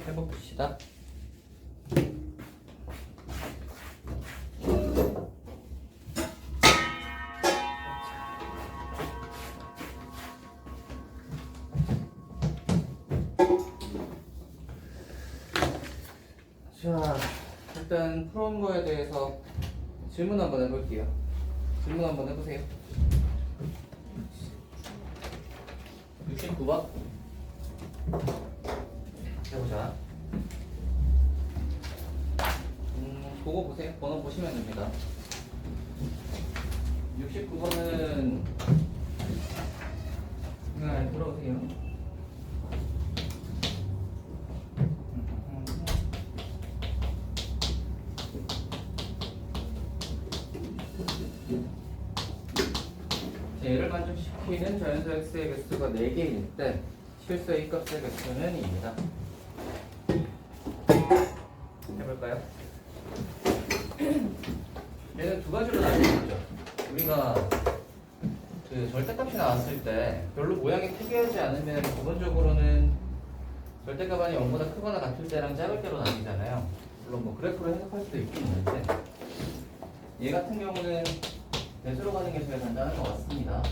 해봅시다. 자, 일단 풀어온 거에 대해서 질문 한번 해볼게요. 질문 한번 해보세요. 69번 해보자. 보고 보세요. 번호 보시면 됩니다. 69번은 네, 들어오세요. 얘를 만족시키는 자연수 x의 개수가 4개일 때 실수 a 값의 개수는 2입니다. 해볼까요? 얘는 두 가지로 나뉘어있죠. 우리가 그 절대값이 나왔을 때 별로 모양이 특이하지 않으면 기본적으로는 절대값이 0보다 크거나 같을 때랑 작을 때로 나뉘잖아요. 물론 뭐 그래프로 해석할 수도 있긴 있는데 얘 같은 경우는 배수로 가는 게 제일 간단한 것 같습니다.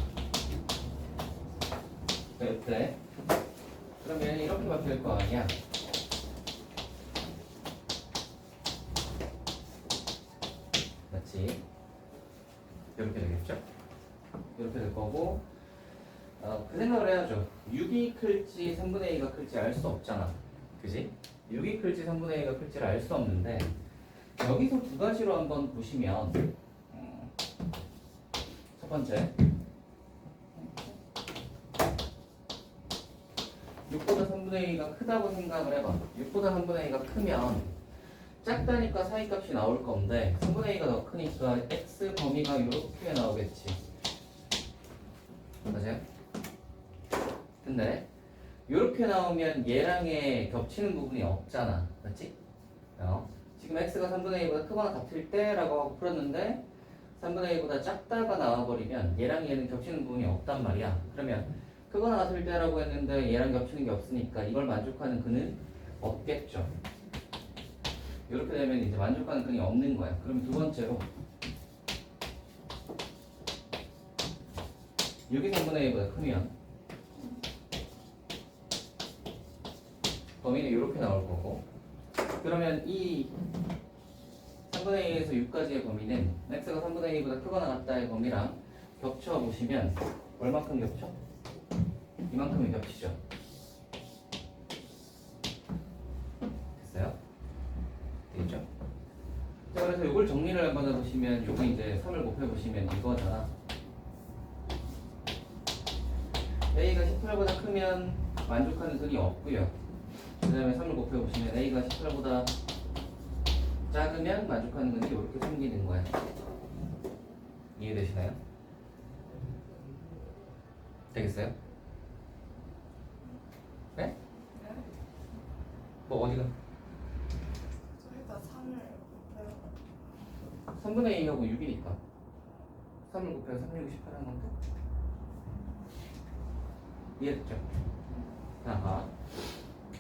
네. 그러면 이렇게 바뀔 거 아니야? 맞지? 이렇게 되겠죠? 이렇게 될 거고 그 생각을 해야죠. 6이 클지 3분의 2가 클지 알 수 없잖아. 그지? 6이 클지 3분의 2가 클지를 알 수 없는데 여기서 두 가지로 한번 보시면 첫 번째 6보다 3분의 2가 크다고 생각을 해봐. 6보다 3분의 2가 크면 작다니까 사이값이 나올 건데 3분의 2가 더 크니까 x 범위가 이렇게 나오겠지. 맞아요? 근데 이렇게 나오면 얘랑의 겹치는 부분이 없잖아. 맞지? 지금 x가 3분의 2보다 크거나 같을 때라고 하고 풀었는데 3분의 2보다 작다가 나와버리면 얘랑 얘는 겹치는 부분이 없단 말이야. 그러면 크거나 같을 때라고 했는데 얘랑 겹치는 게 없으니까 이걸 만족하는 근은 없겠죠. 이렇게 되면 이제 만족하는 근이 없는 거야. 그럼 두 번째로 6이 3분의 2보다 크면 범위는 이렇게 나올 거고 그러면 이 3분의 2에서 6까지의 범위는 x가 3분의 2보다 크거나 같다의 범위랑 겹쳐보시면 얼마큼 겹쳐? 이만큼이 겹치죠. 됐어요? 되겠죠? 자, 그래서 이걸 정리를 한번 해보시면 요거 이제 3을 곱해보시면 이거잖아. a가 18보다 크면 만족하는 근이 없고요. 그 다음에 3을 곱해보시면 a가 18보다 작으면 만족하는 근이 이렇게 생기는 거야. 이해되시나요? 되겠어요? 네? 뭐 어디가? 저희가 3을 곱해요. 3분의 2하고 6이니까 3을 곱해서 3, 6, 18 하는 건데 이해됐죠? 아하.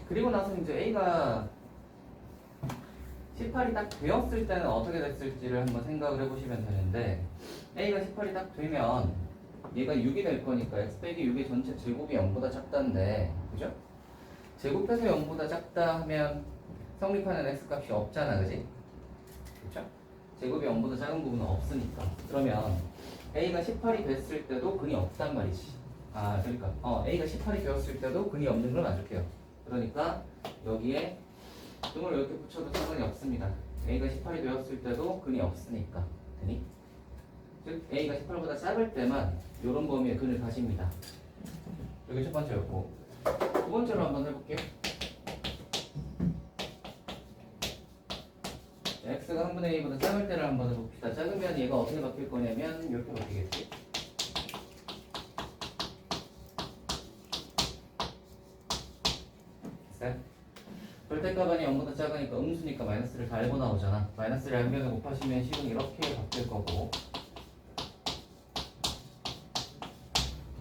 그리고 나서 이제 A가 18이 딱 되었을 때는 어떻게 됐을지를 한번 생각을 해보시면 되는데 A가 18이 딱 되면 얘가 6이 될 거니까 x 빼기 6의 전체 제곱이 0보다 작다인데 그죠? 제곱해서 0보다 작다 하면 성립하는 x값이 없잖아. 그지? 그쵸? 제곱이 0보다 작은 부분은 없으니까 그러면 A가 18이 됐을 때도 근이 없단 말이지. 그러니까 A가 18이 되었을 때도 근이 없는 걸 만족해요. 그러니까 여기에 등을 이렇게 붙여도 상관이 없습니다. A가 18이 되었을 때도 근이 없으니까. 되니? 즉 A가 18보다 작을 때만 이런 범위의 근을 가집니다. 여기 첫 번째였고 두 번째로 한번 해볼게요. x가 3분의 2보다 작을 때를 한번 해봅시다. 작으면 얘가 어떻게 바뀔 거냐면 이렇게 바뀌겠지. 됐어요? 절대값이 0보다 작으니까 음수니까 마이너스를 달고 나오잖아. 마이너스를 양변에 곱하시면 식은 이렇게 바뀔 거고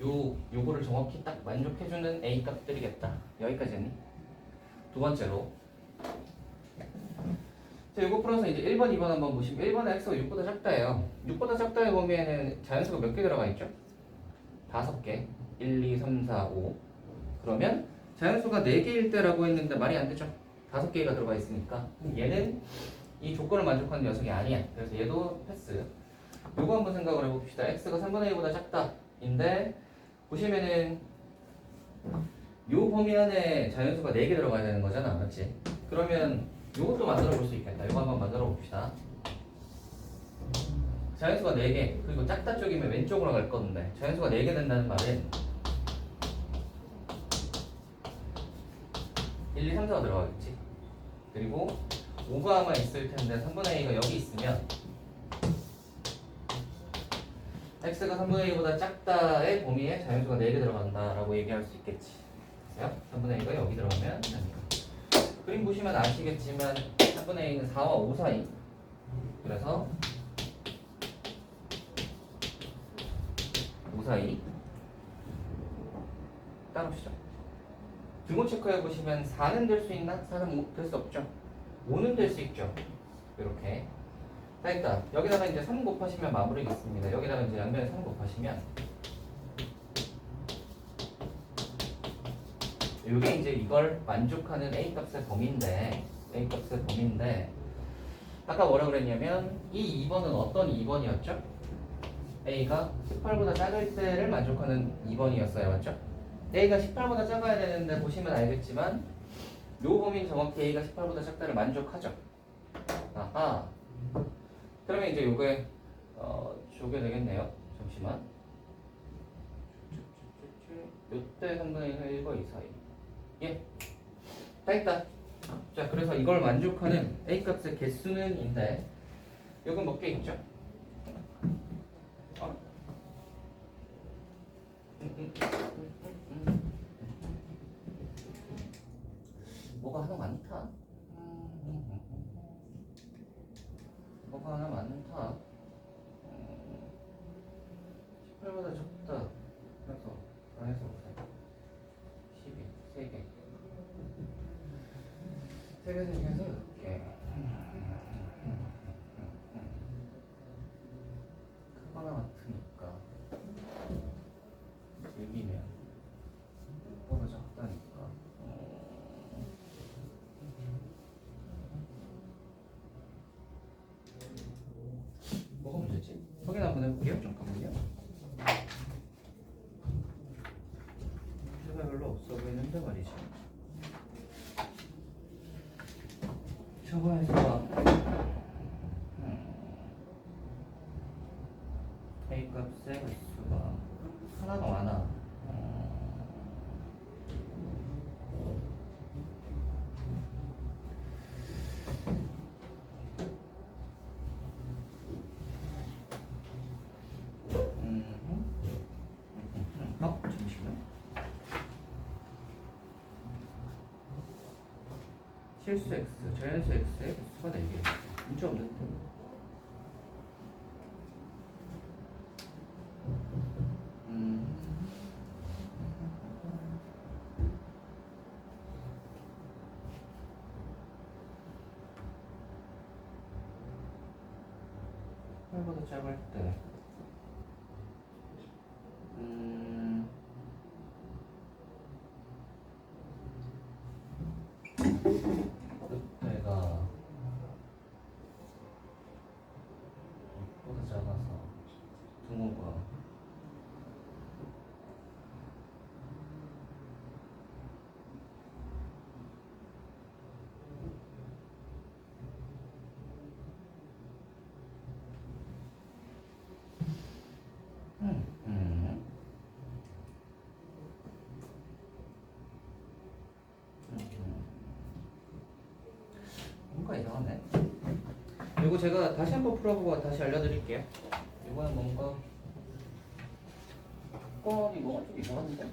요거를 정확히 딱 만족해주는 A 값들이겠다. 여기까지니. 두 번째로. 자, 요거 풀어서 이제 1번, 2번 한번 보시면 1번에 x가 6보다 작다예요. 6보다 작다의 범위에는 자연수가 몇 개 들어가 있죠? 5개. 1, 2, 3, 4, 5. 그러면 자연수가 4개일 때라고 했는데 말이 안 되죠? 5개가 들어가 있으니까. 얘는 이 조건을 만족하는 녀석이 아니야. 그래서 얘도 패스. 요거 한번 생각을 해봅시다. x가 3분의 1보다 작다. 인데 보시면은 요 범위 안에 자연수가 4개 들어가야 되는 거잖아. 맞지? 그러면 요것도 만들어 볼 수 있겠다. 요거 한번 만들어 봅시다. 자연수가 4개. 그리고 작다 쪽이면 왼쪽으로 갈 건데 자연수가 4개 된다는 말은 1, 2, 3, 4가 들어가겠지. 그리고 5가 아마 있을 텐데 3분의 A가 여기 있으면 x가 3분의 1보다 작다의 범위에 자연수가 4개 들어간다라고 얘기할 수 있겠지. 그래서 3분의 1가 여기 들어가면 됩니다. 그림 보시면 아시겠지만 3분의 A는 4와 5 사이. 그래서 5 사이 따놓으시죠. 등호 체크해 보시면 4는 될 수 있나? 4는 될 수 없죠. 5는 될 수 있죠. 이렇게. 자, 일단 여기다가 이제 3 곱하시면 마무리겠습니다. 여기다가 이제 양변에 3 곱하시면 이게 이제 이걸 만족하는 A 값의 범위인데 아까 뭐라 그랬냐면 이 2번은 어떤 2번이었죠? A가 18보다 작을 때를 만족하는 2번이었어요. 맞죠? A가 18보다 작아야 되는데 보시면 알겠지만 요 범위는 정확히 A가 18보다 작다를 만족하죠. 아하. 그러면 이제 요게 요게 되겠네요. 잠시만. 요때 3분의 1과 2 사이. 예. 다 있다. 자, 그래서 이걸 만족하는 A 값의 개수는 인데 요건 몇 개 있죠? 뭐가 하나 많다. 뭐가 하나 많다. 18보다 적다. 그래서 4에서 12, 3개. 3개 중에서 이렇게 크거나 같으니까 여기면 6보다 적다니까 뭐가 문제지? 확인 한번 해볼게요. 잠깐만요. 문제가 별로 없어 보이는데 말이지. 저거에서 A 값의 개수가 하나가 많아. 잠시만. 실수 x, 자연수 x의 개수가 4개. 문제 없는데. 보다 작을 때 그때가 6보다 작아서 등호가 뭔가 이상하네. 이거 제가 다시 한번 풀어보고 다시 알려드릴게요. 이거는 뭔가 조건이 뭐가 좀 이상한데?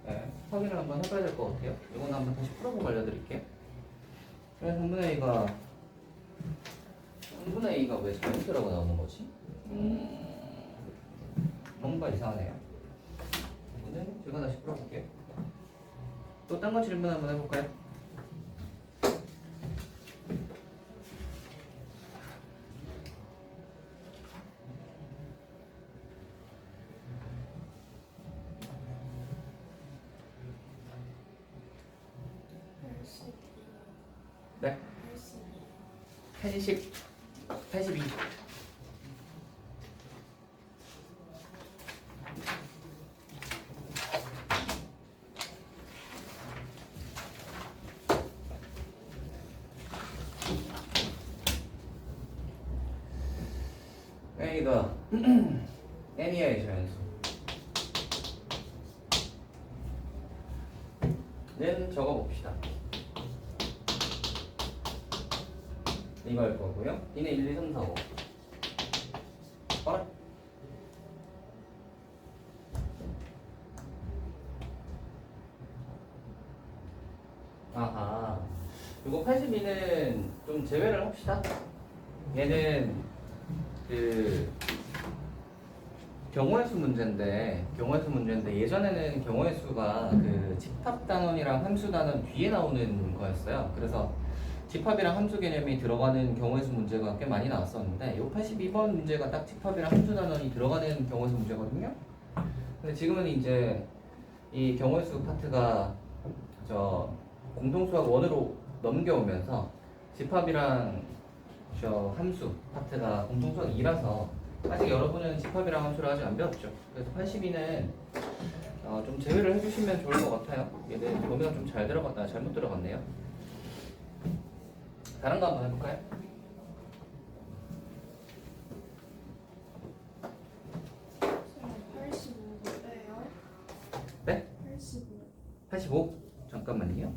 네, 확인을 한번 해봐야 될 것 같아요. 이거는 한번 다시 풀어보고 알려드릴게요. 왜 3분의 A가 왜 자연수라고 나오는 거지? 뭔가 이상하네요. 또 딴 거 질문 한번 해볼까요? 네. 80, 82. A가 N이야의 자연수. 는 적어봅시다. 이거 할 거고요. B는 1, 2, 3, 4, 5. 봐라. 아하. 이거 82는 좀 제외를 합시다. 얘는 그 경우의 수 문제인데 예전에는 경우의 수가 그 집합 단원이랑 함수 단원 뒤에 나오는 거였어요. 그래서 집합이랑 함수 개념이 들어가는 경우의 수 문제가 꽤 많이 나왔었는데 이 82번 문제가 딱 집합이랑 함수 단원이 들어가는 경우의 수 문제거든요. 근데 지금은 이제 이 경우의 수 파트가 저 공통수학 원으로 넘겨오면서 집합이랑 저 함수 파트가 공통수학 2라서 아직 여러분은 집합이랑 함수를 아직 안 배웠죠. 그래서 82는 좀 제외를 해주시면 좋을 것 같아요. 얘는 보면 좀 잘 들어갔다 잘못 들어갔네요. 다른 거 한번 해볼까요? 선생님 85예요? 네? 85. 85? 잠깐만요.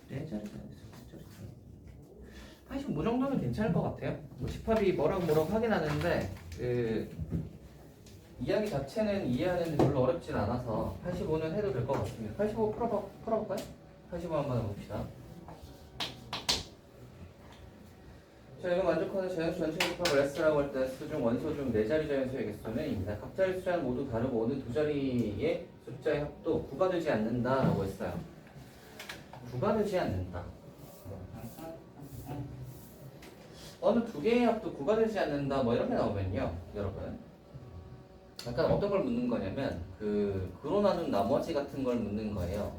네, 85 정도는 괜찮을 것 같아요. 뭐 집합이 뭐라고 하긴 하는데 그 이야기 자체는 이해하는 데 별로 어렵진 않아서 85는 해도 될 것 같습니다. 85 풀어볼까요? 85 한번 해봅시다. 자, 이거 만족하는 자연수 전체 집합을 S라고 할 때 S 중 원소 중 4자리 자연수의 개수는 입니다. 각 자리 숫자는 모두 다르고 어느 두 자리의 숫자의 합도 9가 되지 않는다 라고 했어요. 9가 되지 않는다. 어느 두 개의 합도 9가 되지 않는다 뭐 이렇게 나오면요 여러분 약간 어떤 걸 묻는 거냐면 구로 나눈 나머지 같은 걸 묻는 거예요.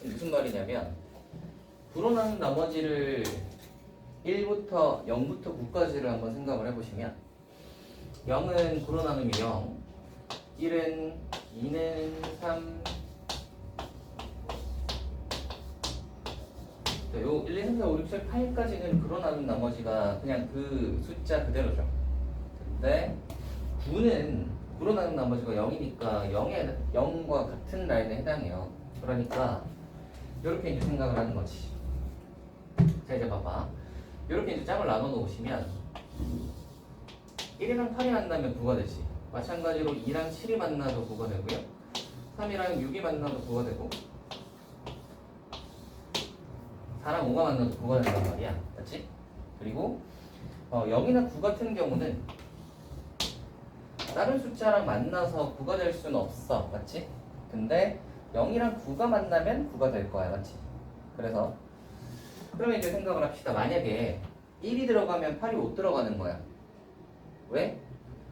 무슨 말이냐면 구로 나눈 나머지를 1부터 0부터 9까지를 한번 생각을 해보시면 0은 구로 나누면 0, 1은 2는 3, 요 1, 2, 3, 4, 5, 6, 7, 8까지는 구로 나눈 나머지가 그냥 그 숫자 그대로죠. 근데 9는 구로 나눈 나머지가 0이니까 0과 같은 라인에 해당해요. 그러니까 이렇게 이제 생각을 하는 거지. 자 이제 봐봐. 이렇게 이제 짝을 나눠 놓으시면 1이랑 8이 만나면 9가 되지. 마찬가지로 2랑 7이 만나도 9가 되고요. 3이랑 6이 만나도 9가 되고 4랑 5가 만나도 9가 된단 말이야. 맞지? 그리고 0이나 9 같은 경우는 다른 숫자랑 만나서 9가 될 수는 없어. 맞지? 근데 0이랑 9가 만나면 9가 될 거야. 맞지? 그래서 그러면 이제 생각을 합시다. 만약에 1이 들어가면 8이 못 들어가는 거야. 왜?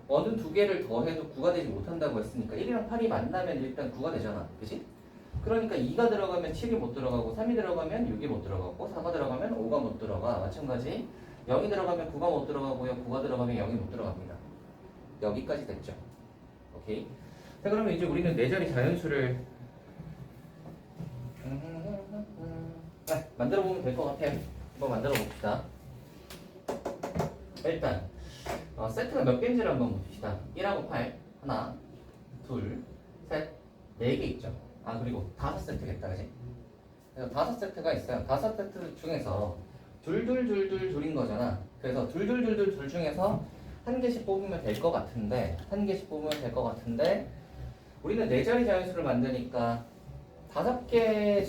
어느 두 개를 더해도 9가 되지 못한다고 했으니까 1이랑 8이 만나면 일단 9가 되잖아. 그치? 그러니까 2가 들어가면 7이 못 들어가고 3이 들어가면 6이 못 들어가고 4가 들어가면 5가 못 들어가. 마찬가지 0이 들어가면 9가 못 들어가고요. 9가 들어가면 0이 못 들어갑니다. 여기까지 됐죠. 오케이. 자 그러면 이제 우리는 네 자리 자연수를 만들어 보면 될 것 같아요. 한번 만들어 봅시다. 일단 세트가 몇 개인지를 한번 봅시다. 1하고 8 하나 둘 셋 4개 있죠. 그리고 5세트겠다 그지? 그래서 5세트가 있어요. 5세트 중에서 둘인 거잖아. 그래서 둘 중에서 한 개씩 뽑으면 될 것 같은데 우리는 네 자리 자연수를 만드니까 5개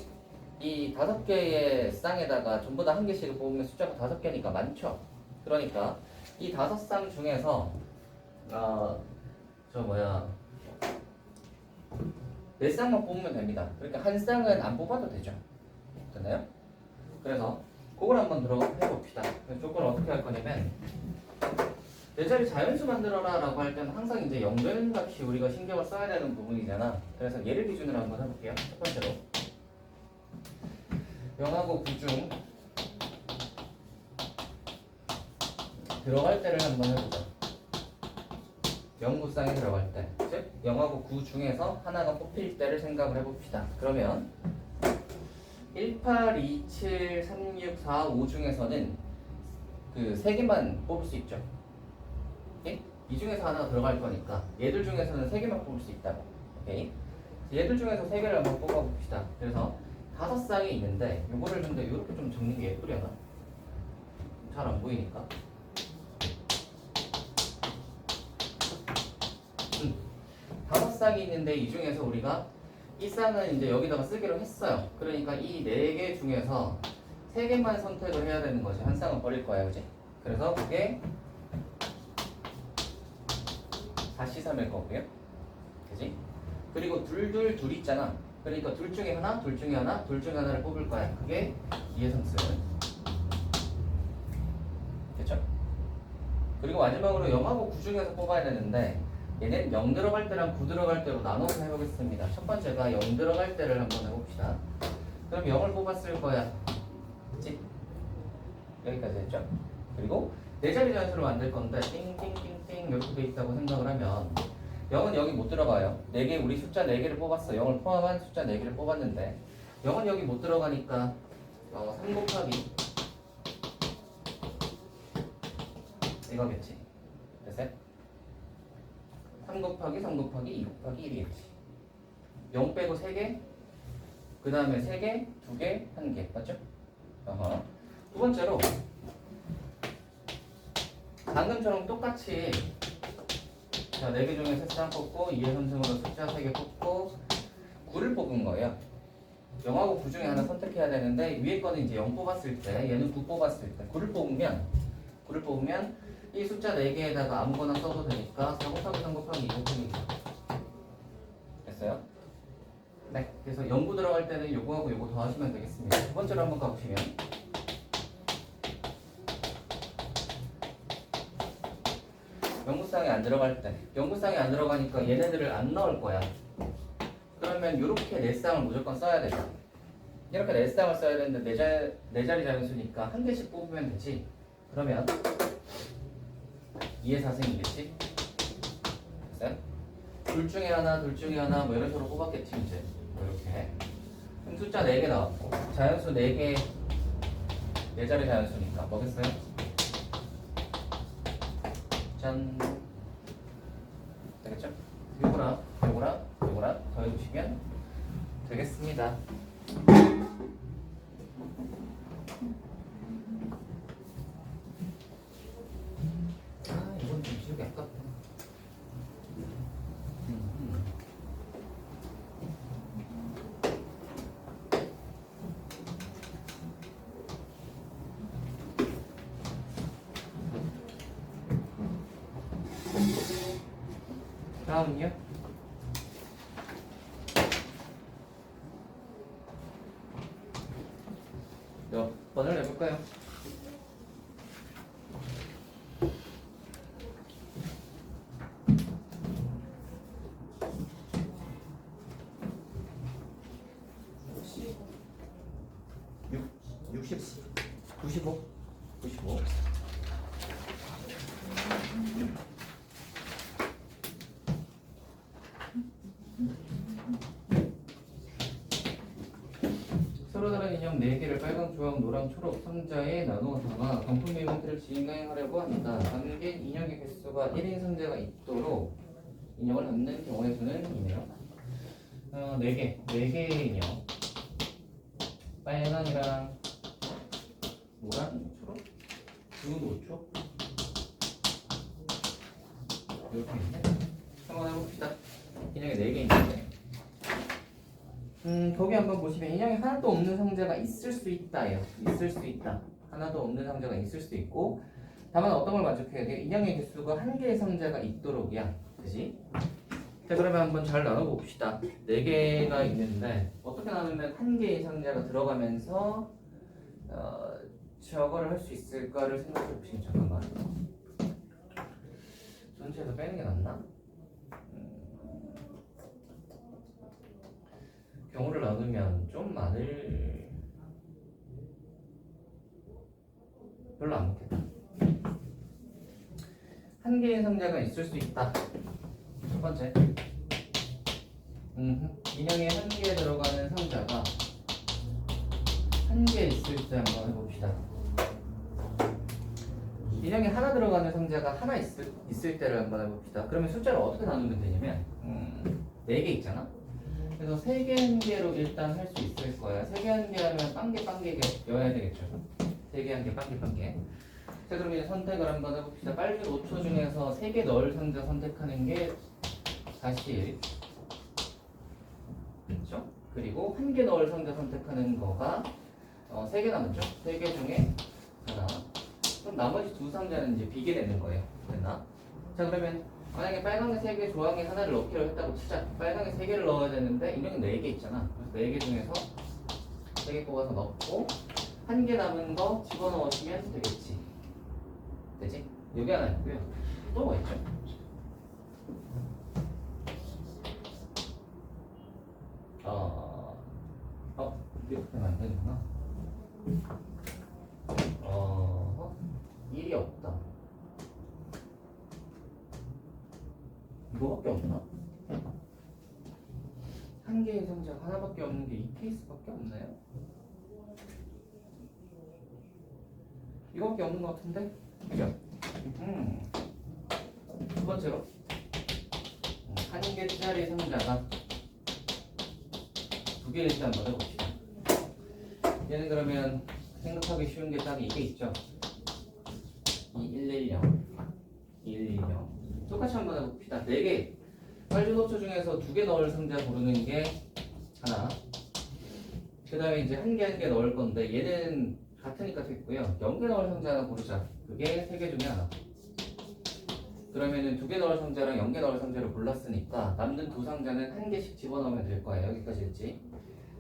이 5개의 쌍에다가 전부 다 한 개씩을 뽑으면 숫자가 5개니까 많죠. 그러니까 이 5쌍 중에서 저 뭐야 네 쌍만 뽑으면 됩니다. 그러니까 한 쌍은 안 뽑아도 되죠. 됐나요? 그래서 그걸 한번 들어해 봅시다. 조건을 어떻게 할 거냐면 내 자리 자연수 만들어라 라고 할 때는 항상 이제 0되는 값이 우리가 신경을 써야 되는 부분이잖아. 그래서 얘를 기준으로 한번 해볼게요. 첫 번째로 0하고 9중 들어갈 때를 한번 해보자. 0, 9쌍에 들어갈 때, 즉 0하고 9 중에서 하나가 뽑힐 때를 생각을 해봅시다. 그러면 1, 8, 2, 7, 3, 6, 4, 5 중에서는 그 3개만 뽑을 수 있죠. 오케이? 이 중에서 하나가 들어갈 거니까 얘들 중에서는 3개만 뽑을 수 있다고. 오케이? 얘들 중에서 3개를 한번 뽑아봅시다. 그래서 5쌍이 있는데 요거를 근데 이렇게 좀 적는 게 예쁘려나? 잘 안 보이니까. 5쌍이 있는데 이 중에서 우리가 이 쌍은 이제 여기다가 쓰기로 했어요. 그러니까 이 4개 중에서 3개만 선택을 해야 되는 거지. 한 쌍은 버릴 거야, 그지? 그래서 그게 4C3일 거고요. 그지? 그리고 둘 있잖아. 그러니까 둘 중에 하나, 둘 중에 하나, 둘 중에 하나를 뽑을 거야. 그게 이의 상승은. 됐죠? 그리고 마지막으로 0하고 9 중에서 뽑아야 되는데 얘는 0 들어갈 때랑 9 들어갈 때로 나눠서 해보겠습니다. 첫 번째가 0 들어갈 때를 한번 해봅시다. 그럼 0을 뽑았을 거야. 그치? 여기까지 했죠? 그리고 네 자리 자연수로 만들 건데 띵띵띵띵 이렇게 돼 있다고 생각을 하면 0은 여기 못 들어가요. 4개, 우리 숫자 4개를 뽑았어. 0을 포함한 숫자 4개를 뽑았는데 0은 여기 못 들어가니까 3 곱하기 이거겠지. 됐어요? 3 곱하기 3 곱하기 2 곱하기 1이겠지. 0 빼고 3개, 그 다음에 3개, 2개, 1개. 맞죠? 어허. 두 번째로 방금처럼 똑같이 자, 4개 중에 3쌍 뽑고 2의 선승으로 숫자 3개 뽑고 9를 뽑은 거예요. 0하고 9 중에 하나 선택해야 되는데 위에 거는 이제 0 뽑았을 때 얘는 9 뽑았을 때 9를 뽑으면 이 숫자 4개에다가 아무거나 써도 되니까 4 곱하기 3 곱하기 2 곱하기 2 됐어요? 네, 그래서 0, 9 들어갈 때는 요거하고 요거 더하시면 되겠습니다. 두 번째로 한번 가보시면 영구쌍이 안 들어갈 때 영구쌍이 안 들어가니까 얘네들을 안 넣을 거야. 그러면 이렇게 4쌍을 무조건 써야 되죠. 이렇게 4쌍을 써야 되는데 4자리 자연수니까 한 개씩 뽑으면 되지. 그러면 2의 4승이겠지? 됐어요? 둘 중에 하나 뭐 이런 식으로 뽑았겠지 이제 이렇게. 그럼 숫자 4개 나왔고 자연수 4개 4자리 자연수니까 뭐겠어요? 짠. 되겠죠? 요거랑 더해주시면 되겠습니다. 아, 이건 좀 지우기 아깝다. 다음은요? 몇 번을 내볼까요? 육 95 서로 다른 인형 4개를 빨강, 주황, 노랑, 초록 상자에 나누어다가 경품 이벤트를 진행하려고 합니다. 담긴 인형의 개수가 1인 상자가 있도록 인형을 담는 경우의 수는 이네요. 4개의 인형 빨강이랑 노랑, 초록, 붉은 노초 이렇게 있네. 한번 해봅시다. 인형이 4개 있는데 거기 한번 보시면 인형이 하나도 없는 상자가 있을 수 있다예요. 있을 수 있다. 하나도 없는 상자가 있을 수 있고 다만 어떤 걸 만족해야 돼요? 인형의 개수가 1개의 상자가 있도록이야. 그지? 자, 그러면 한번 잘 나눠봅시다. 4개가 있는데 어떻게 나누면 한 개의 상자가 들어가면서 저거를 할 수 있을까를 생각해 보시면 잠깐만. 전체에서 빼는 게 낫나? 경우를 나누면 좀 많을 별로 안 먹겠다. 한 개의 상자가 있을 수 있다. 첫 번째. 인형에 한 개에 들어가는 상자가 한 개 있을 때 한번 해봅시다. 인형에 하나 들어가는 상자가 하나 있을 때를 한번 해봅시다. 그러면 숫자를 어떻게 나누면 되냐면 4개 있잖아. 그래서 3개 한 개로 일단 할 수 있을 거야. 3개 한 개 하면 빵개여야 되겠죠. 3개 한 개 빵개. 자, 그럼 이제 선택을 한번 해봅시다. 빨리 5초 중에서 3개 넣을 상자 선택하는 게 사실 그렇죠? 그리고 한 개 넣을 상자 선택하는 거가 3개 남았죠? 3개 중에 하나. 그럼 나머지 두 상자는 이제 비게 되는 거예요. 됐나? 자, 그러면 만약에 빨강에 3개, 조항에 하나를 넣기로 했다고 치자. 빨강에 3개를 넣어야 되는데 인형은 4개 있잖아. 그래서 4개 중에서 3개 뽑아서 넣고 한 개 남은 거 집어넣으시면 되겠지. 되지? 여기 하나 있고요. 또 뭐 있죠? 이렇게 하면 안 되는구나. 1이 없다. 이거밖에 없나? 한 개의 상자 하나밖에 없는 게 이 케이스밖에 없나요? 이거밖에 없는 것 같은데? 그죠? 두 번째로 한 개짜리 상자가 2개일 때 한번 해봅시다. 얘는 그러면 생각하기 쉬운 게 딱 이게 있죠? 2110 똑같이 한번 해봅시다. 4개 빨주노초 중에서 2개 넣을 상자 고르는 게 하나. 그 다음에 이제 한 개 넣을 건데 얘는 같으니까 됐고요. 0개 넣을 상자 하나 고르자. 그게 3개 중에 하나. 그러면은 2개 넣을 상자랑 0개 넣을 상자를 골랐으니까 남는 두 상자는 한 개씩 집어넣으면 될 거예요. 여기까지 했지.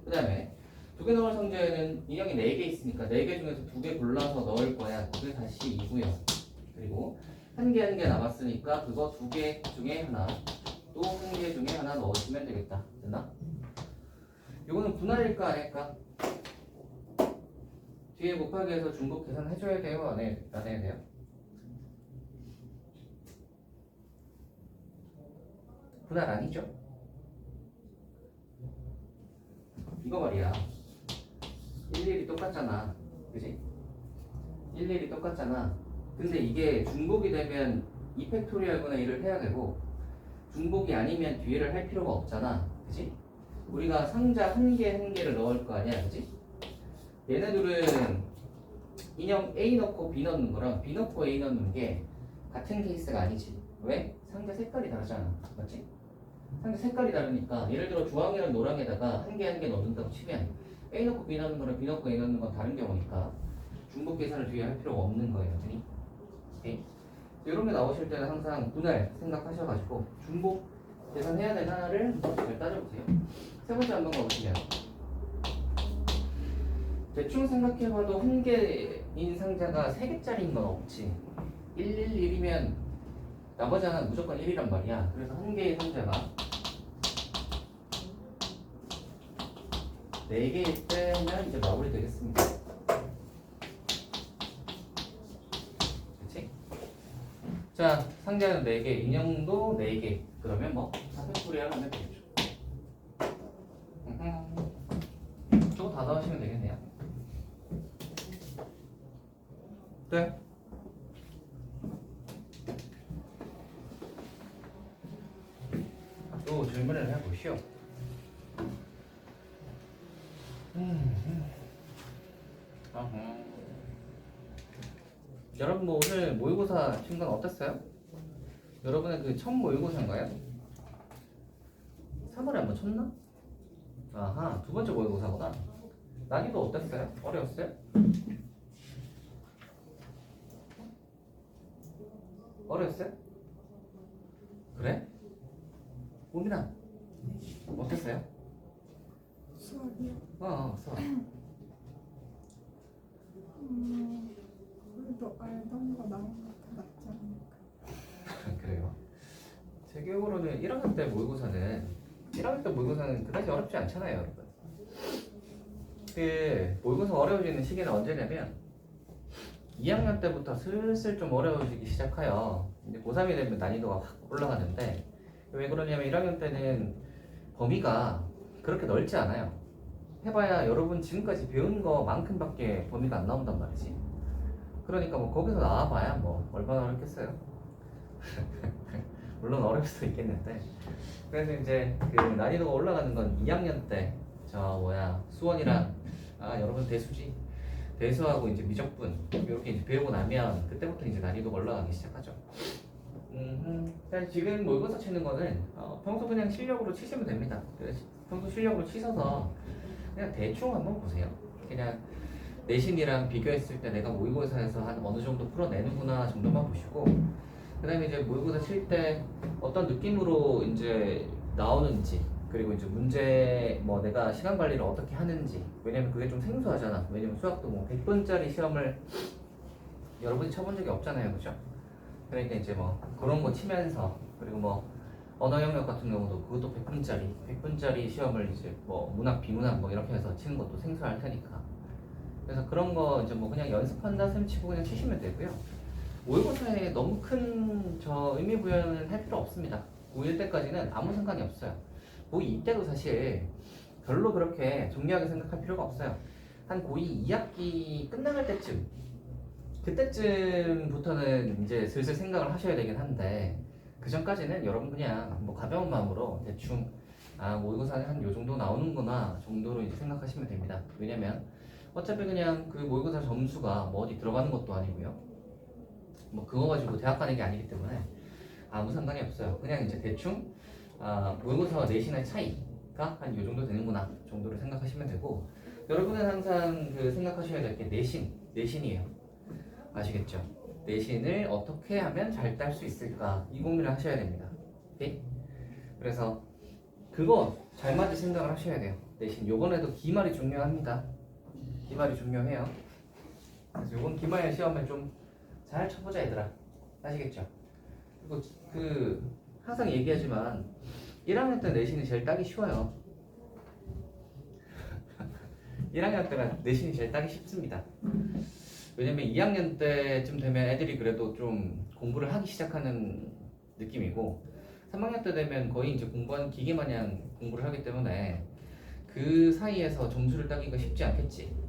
그 다음에 2개 넣을 상자에는 인형이 4개 있으니까 4개 중에서 2개 골라서 넣을 거야. 그게 다시 2고요. 그리고 한 개 남았으니까 그거 2개 중에 하나, 또 한 개 중에 하나 넣으시면 되겠다. 됐나? 이거는 분할일까 안 할까? 뒤에 곱하기해서 중복 계산해줘야 돼요? 안 해야 돼요? 분할 아니죠? 이거 말이야. 일일이 똑같잖아. 그지? 일일이 똑같잖아. 근데 이게 중복이 되면 2팩토리얼분의 1을 해야 되고 중복이 아니면 뒤에를 할 필요가 없잖아. 그지? 우리가 상자 한 개를 넣을 거 아니야. 그지? 얘네들은 인형 A 넣고 B 넣는 거랑 B 넣고 A 넣는 게 같은 케이스가 아니지. 왜? 상자 색깔이 다르잖아. 맞지? 상자 색깔이 다르니까 예를 들어 주황이랑 노랑에다가 한 개 넣는다고 치면 A 넣고 B 넣는 거랑 B 넣고 A 넣는 건 다른 경우니까 중복 계산을 뒤에 할 필요가 없는 거예요. 그니? 오케이? 이런 게 나오실 때는 항상 분할 생각하셔가지고 중복 계산해야 되는 하나를 잘 따져보세요. 세 번째 한번 가보시면 대충 생각해봐도 한 개인 상자가 3개짜리인 건 없지. 111이면 나머지 하나는 무조건 1이란 말이야. 그래서 한 개의 상자가 4개일 때면 이제 마무리 되겠습니다. 그치? 자, 상자는 4개, 인형도 4개. 그러면 뭐 4팩토리얼 하면 되겠죠. 저거 다 넣으시면 되겠네요. 네. 또 질문을 해보시오. 여러분 뭐 오늘 모의고사 친 건 어땠어요? 여러분의 그 첫 모의고사인가요? 3월에 한번 쳤나? 아하, 두 번째 모의고사구나. 난이도 어땠어요? 어려웠어요? 어려웠어요? 그래? 봄이랑 어땠어요? 수학이요? 수학. 그래도 알던 거 나온 것도 낫지 않을까. 그래요. 제 기억으로는 1학년 때 모의고사는 그다지 어렵지 않잖아요, 여러분. 그 모의고사 어려워지는 시기는 언제냐면 2학년 때부터 슬슬 좀 어려워지기 시작해요. 이제 고3이 되면 난이도가 확 올라가는데 왜 그러냐면 1학년 때는 범위가 그렇게 넓지 않아요. 해봐야 여러분 지금까지 배운 거만큼밖에 범위가 안 나온단 말이지. 그러니까 뭐 거기서 나와봐야 뭐 얼마나 어렵겠어요. 물론 어려울 수도 있겠는데 그래서 이제 그 난이도가 올라가는 건 2학년 때 수원이랑 여러분 대수하고 이제 미적분 이렇게 이제 배우고 나면 그때부터 이제 난이도가 올라가기 시작하죠. 지금 모의고사 치는 거는 평소 그냥 실력으로 치시면 됩니다. 평소 실력으로 치셔서 그냥 대충 한번 보세요. 그냥 내신이랑 비교했을 때 내가 모의고사에서 한 어느 정도 풀어내는구나 정도만 보시고 그 다음에 이제 모의고사 칠 때 어떤 느낌으로 이제 나오는지 그리고 이제 문제 뭐 내가 시간 관리를 어떻게 하는지 왜냐면 그게 좀 생소하잖아. 왜냐면 수학도 뭐 100분짜리 시험을 여러분이 쳐본 적이 없잖아요, 그죠? 그러니까 이제 뭐 그런 거 치면서 그리고 뭐 언어 영역 같은 경우도 그것도 100분짜리 시험을 이제 뭐 문학, 비문학 뭐 이렇게 해서 치는 것도 생소할 테니까 그래서 그런 거 이제 뭐 그냥 연습한다 셈 치고 그냥 치시면 되고요. 모의고사에 너무 큰 의미 부여는 할 필요 없습니다. 고1 때까지는 아무 상관이 없어요. 고2 때도 사실 별로 그렇게 중요하게 생각할 필요가 없어요. 한 고2 2학기 끝나갈 때쯤 그때쯤부터는 이제 슬슬 생각을 하셔야 되긴 한데 그 전까지는 여러분 그냥 뭐 가벼운 마음으로 대충 모의고사는 한 요 정도 나오는구나 정도로 이제 생각하시면 됩니다. 왜냐면 어차피 그냥 그 모의고사 점수가 뭐 어디 들어가는 것도 아니고요. 뭐 그거 가지고 대학 가는 게 아니기 때문에 아무 상관이 없어요. 그냥 이제 대충 모의고사와 내신의 차이가 한 요 정도 되는구나 정도로 생각하시면 되고 여러분은 항상 그 생각하셔야 될 게 내신이에요. 아시겠죠? 내신을 어떻게 하면 잘 딸 수 있을까 이 고민을 하셔야 됩니다. 오케이? 그래서 그거 잘 맞을 생각을 하셔야 돼요. 내신 요번에도 기말이 중요합니다. 기말이 중요해요. 그래서 요번 기말 시험을 좀 잘 쳐보자 얘들아. 아시겠죠? 그리고 항상 얘기하지만 1학년 때 내신이 제일 따기 쉬워요. 1학년 때가 내신이 제일 따기 쉽습니다. 왜냐면 2학년 때쯤 되면 애들이 그래도 좀 공부를 하기 시작하는 느낌이고 3학년 때 되면 거의 이제 공부하는 기계 마냥 공부를 하기 때문에 그 사이에서 점수를 따기가 쉽지 않겠지.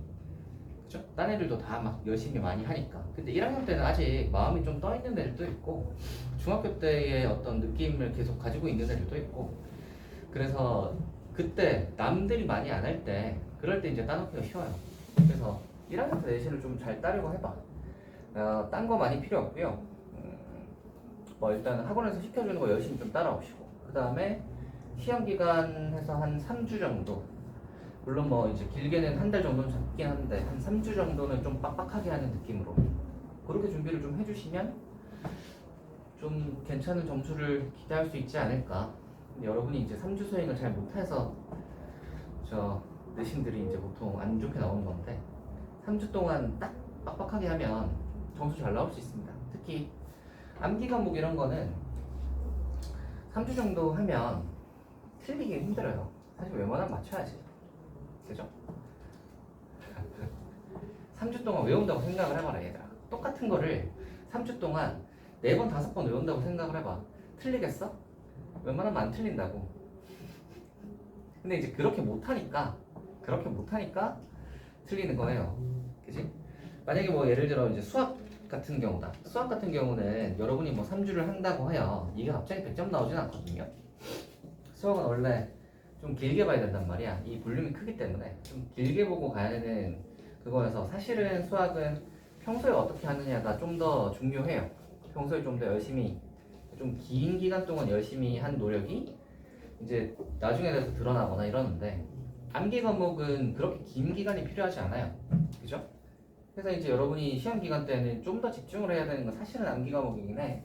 그죠? 딴 애들도 다 막 열심히 많이 하니까. 근데 1학년 때는 아직 마음이 좀 떠 있는 애들도 있고 중학교 때의 어떤 느낌을 계속 가지고 있는 애들도 있고 그래서 그때 남들이 많이 안 할 때 그럴 때 이제 따놓기가 쉬워요. 그래서 1학년 때 내신을 좀 잘 따려고 해봐. 딴 거 많이 필요 없고요. 뭐 일단 학원에서 시켜주는 거 열심히 좀 따라오시고 그 다음에 시험 기간 해서 한 3주 정도 물론 뭐 이제 길게는 한 달 정도는 잡긴 한데 한 3주 정도는 좀 빡빡하게 하는 느낌으로 그렇게 준비를 좀 해주시면 좀 괜찮은 점수를 기대할 수 있지 않을까. 근데 여러분이 이제 3주 수행을 잘 못해서 내신들이 이제 보통 안 좋게 나오는 건데 3주 동안 딱 빡빡하게 하면 점수 잘 나올 수 있습니다. 특히 암기 과목 이런 거는 3주 정도 하면 틀리기 힘들어요. 사실 웬만하면 맞춰야지. 그죠? 3주 동안 외운다고 생각을 해봐라 얘들아. 똑같은 거를 3주 동안 4번, 5번 외운다고 생각을 해봐. 틀리겠어? 웬만하면 안 틀린다고. 근데 이제 그렇게 못하니까 틀리는 거예요. 그지? 만약에 뭐 예를 들어 이제 수학 같은 경우다. 수학 같은 경우는 여러분이 뭐 3주를 한다고 해요. 이게 갑자기 100점 나오진 않거든요. 수학은 원래 좀 길게 봐야 된단 말이야. 이 볼륨이 크기 때문에 좀 길게 보고 가야 되는 그거여서 사실은 수학은 평소에 어떻게 하느냐가 좀 더 중요해요. 평소에 좀 더 열심히 좀 긴 기간 동안 열심히 한 노력이 이제 나중에라도 드러나거나 이러는데 암기 과목은 그렇게 긴 기간이 필요하지 않아요. 그죠? 그래서 이제 여러분이 시험 기간 때는 좀 더 집중을 해야 되는 건 사실은 암기 과목이긴 해.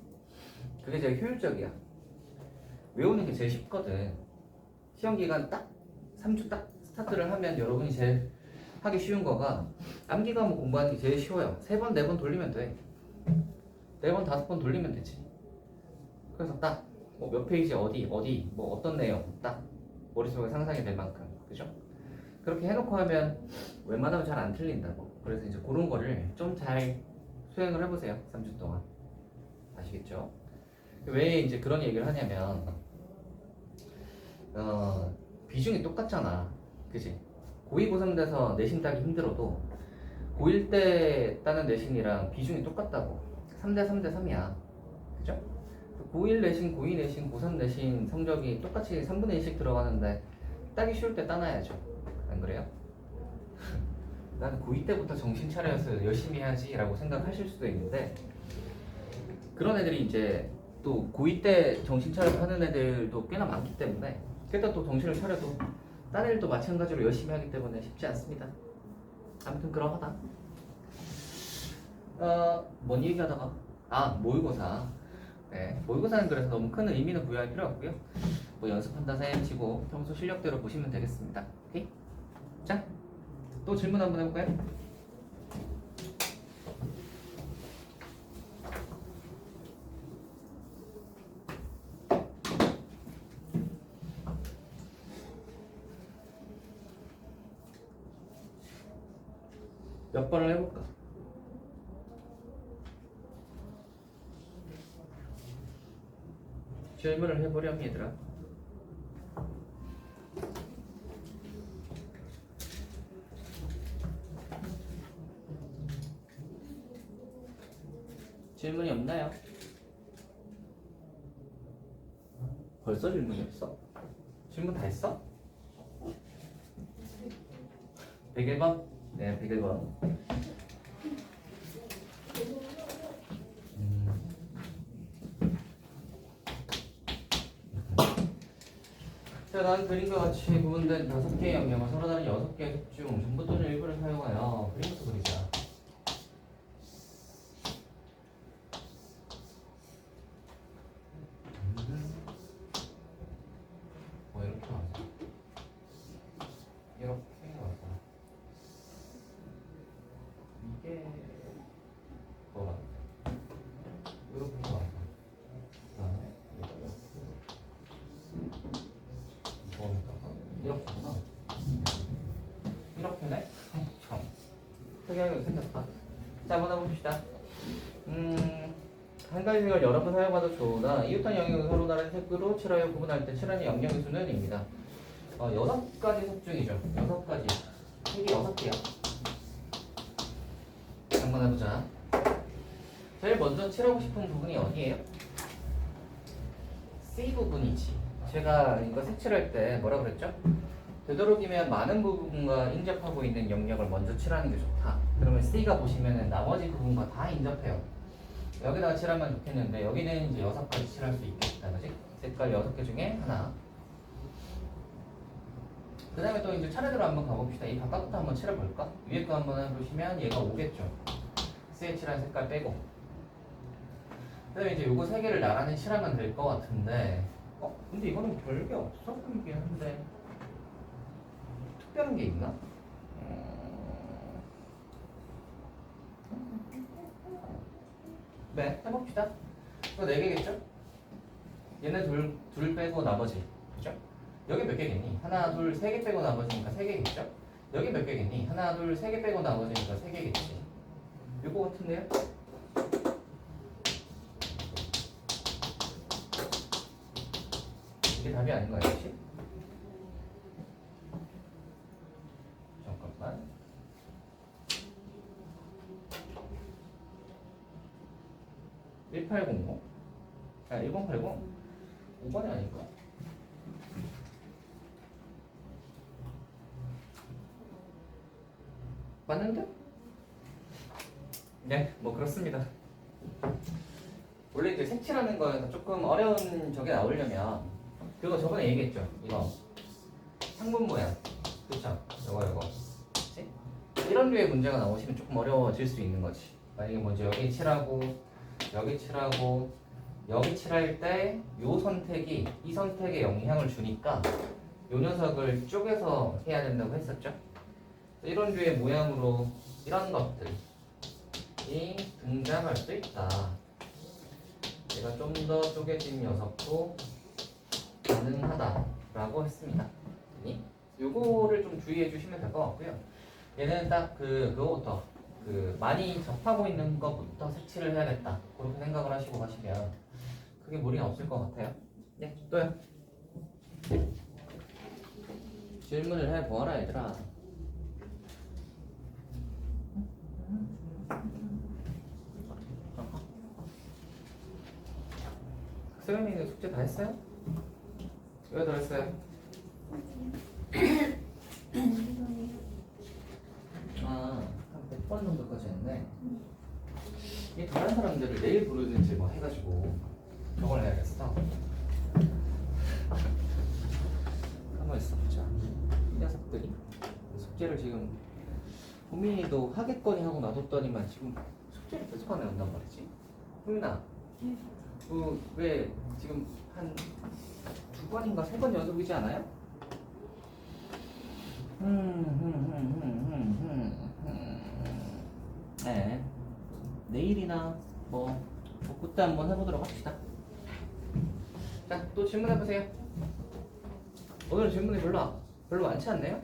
그게 제일 효율적이야. 외우는 게 제일 쉽거든. 시험 기간 딱 3주 딱 스타트를 하면 여러분이 제일 하기 쉬운 거가 암기 과목 공부하는 게 제일 쉬워요. 3번, 4번 돌리면 돼. 4번, 5번 돌리면 되지. 그래서 딱 뭐 몇 페이지 어디 뭐 어떤 내용 딱 머릿속에 상상이 될 만큼, 그죠? 그렇게 해놓고 하면 웬만하면 잘 안 틀린다고. 그래서 이제 그런 거를 좀 잘 수행을 해보세요. 3주 동안. 아시겠죠? 왜 이제 그런 얘기를 하냐면 비중이 똑같잖아, 그지? 고2, 고3 돼서 내신 따기 힘들어도 고1 때 따는 내신이랑 비중이 똑같다고. 3대 3대 3이야, 그죠? 고1 내신, 고2 내신, 고3 내신 성적이 똑같이 3분의 1씩 들어가는데 따기 쉬울 때 따놔야죠. 안 그래요? 나는 고2 때부터 정신 차려서 열심히 해야지 라고 생각하실 수도 있는데, 그런 애들이 이제 또 고2 때 정신 차려서 하는 애들도 꽤나 많기 때문에 그때 또 정신을 차려도 딴 애들도 마찬가지로 열심히 하기 때문에 쉽지 않습니다. 아무튼 그러하다. 뭔 얘기하다가 모의고사. 네, 모의고사는 그래서 너무 큰 의미는 부여할 필요 없고요. 뭐 연습한다 셈치고 평소 실력대로 보시면 되겠습니다. 오케이? 자, 또 질문 한번 해볼까요? 몇 번을 해볼까? 질문을 해보렴 얘들아. 질문이 없나요? 벌써 질문이 없어? 질문 다 했어? 101번? 네, 101번. 자, 다음 그림과 같이 구분된 5개의 영역을 서로 다른 6개의 중 전부 또는 일부를 사용하여 그림부터 그리자. 뭐 이렇게 와서 이렇게 와서 이게 뭐라 이렇게 와서 그다음에 이렇게구나. 이렇게네? 참 특이하게 생겼다. 자, 한번 해봅시다. 한 가지 색을 여러 번 사용하도 좋으나 이웃한 영역을 서로 다른 색으로 칠하여 구분할 때 칠하는 영역의 수는 입니다. 6가지 색 중이죠. 6가지. 색이 6개야. 한번 해보자. 제일 먼저 칠하고 싶은 부분이 어디예요? C 부분이지. 제가 이거 색칠할 때 뭐라 그랬죠? 되도록이면 많은 부분과 인접하고 있는 영역을 먼저 칠하는 게 좋다. 그러면 C가 보시면은 나머지 부분과 다 인접해요. 여기다가 칠하면 좋겠는데 여기는 이제 6가지 칠할 수 있겠다, 그지? 색깔 6개 중에 하나. 그 다음에 또 이제 차례대로 한번 가봅시다. 이 바깥부터 한번 칠해볼까? 위에 거 한번 해보시면 얘가 오겠죠. C에 칠한 색깔 빼고. 그 다음에 이제 요거 3개를 나란히 칠하면 될 것 같은데, 근데 이거는 별게 없어 보이긴 한데 특별한 게 있나? 네, 해봅시다. 이거 4개겠죠? 얘네 둘 빼고 나머지, 그죠? 여기 몇 개겠니? 하나, 둘, 3개 빼고 나머지니까 3개겠죠? 여기 몇 개겠니? 하나, 둘, 3개 빼고 나머지니까 3개겠지. 이거 같은데요? 이게 답이 아닌가요, 혹시? 잠깐만. (1800) 1080 5번이 아닐까? 맞는데? 네, 뭐 그렇습니다. 원래 이제 색칠하는 거에서 조금 어려운 저게 나오려면 그거 저번에 얘기했죠. 이거 상분 모양, 그쵸? 이거 그치? 이런 류의 문제가 나오시면 조금 어려워질 수 있는 거지. 만약에 먼저 여기 칠하고 여기 칠하고 여기 칠할 때 요 선택이 이 선택에 영향을 주니까 요 녀석을 쪼개서 해야 된다고 했었죠. 이런 류의 모양으로 이런 것들이 등장할 수 있다. 얘가 좀 더 쪼개진 녀석도 가능하다라고 했습니다. 요거를 좀 주의해 주시면 될 것 같고요. 얘는 딱 그거부터 많이 접하고 있는 것부터 색칠을 해야겠다. 그렇게 생각을 하시고 가시면 그게 무리는 없을 것 같아요. 네, 또요. 질문을 해보아라 얘들아. 수영이는 숙제 다 했어요? 왜 다 했어요? 한 100번 정도까지 했네. 이 다른 사람들을 내일 부르든지 뭐 해가지고 저걸 해야겠어. 가만 있어보자. 이 녀석들이 숙제를 지금 호민이도 하겠거니 하고 놔뒀더니만 지금 숙제를 계속 안 해온단 말이지. 호민아, 왜 지금 한 2번인가 3번 연속이지 않아요? 네. 내일이나 뭐 그때 한번 해보도록 합시다. 자, 또 질문해보세요. 오늘 질문이 별로 많지 않네요?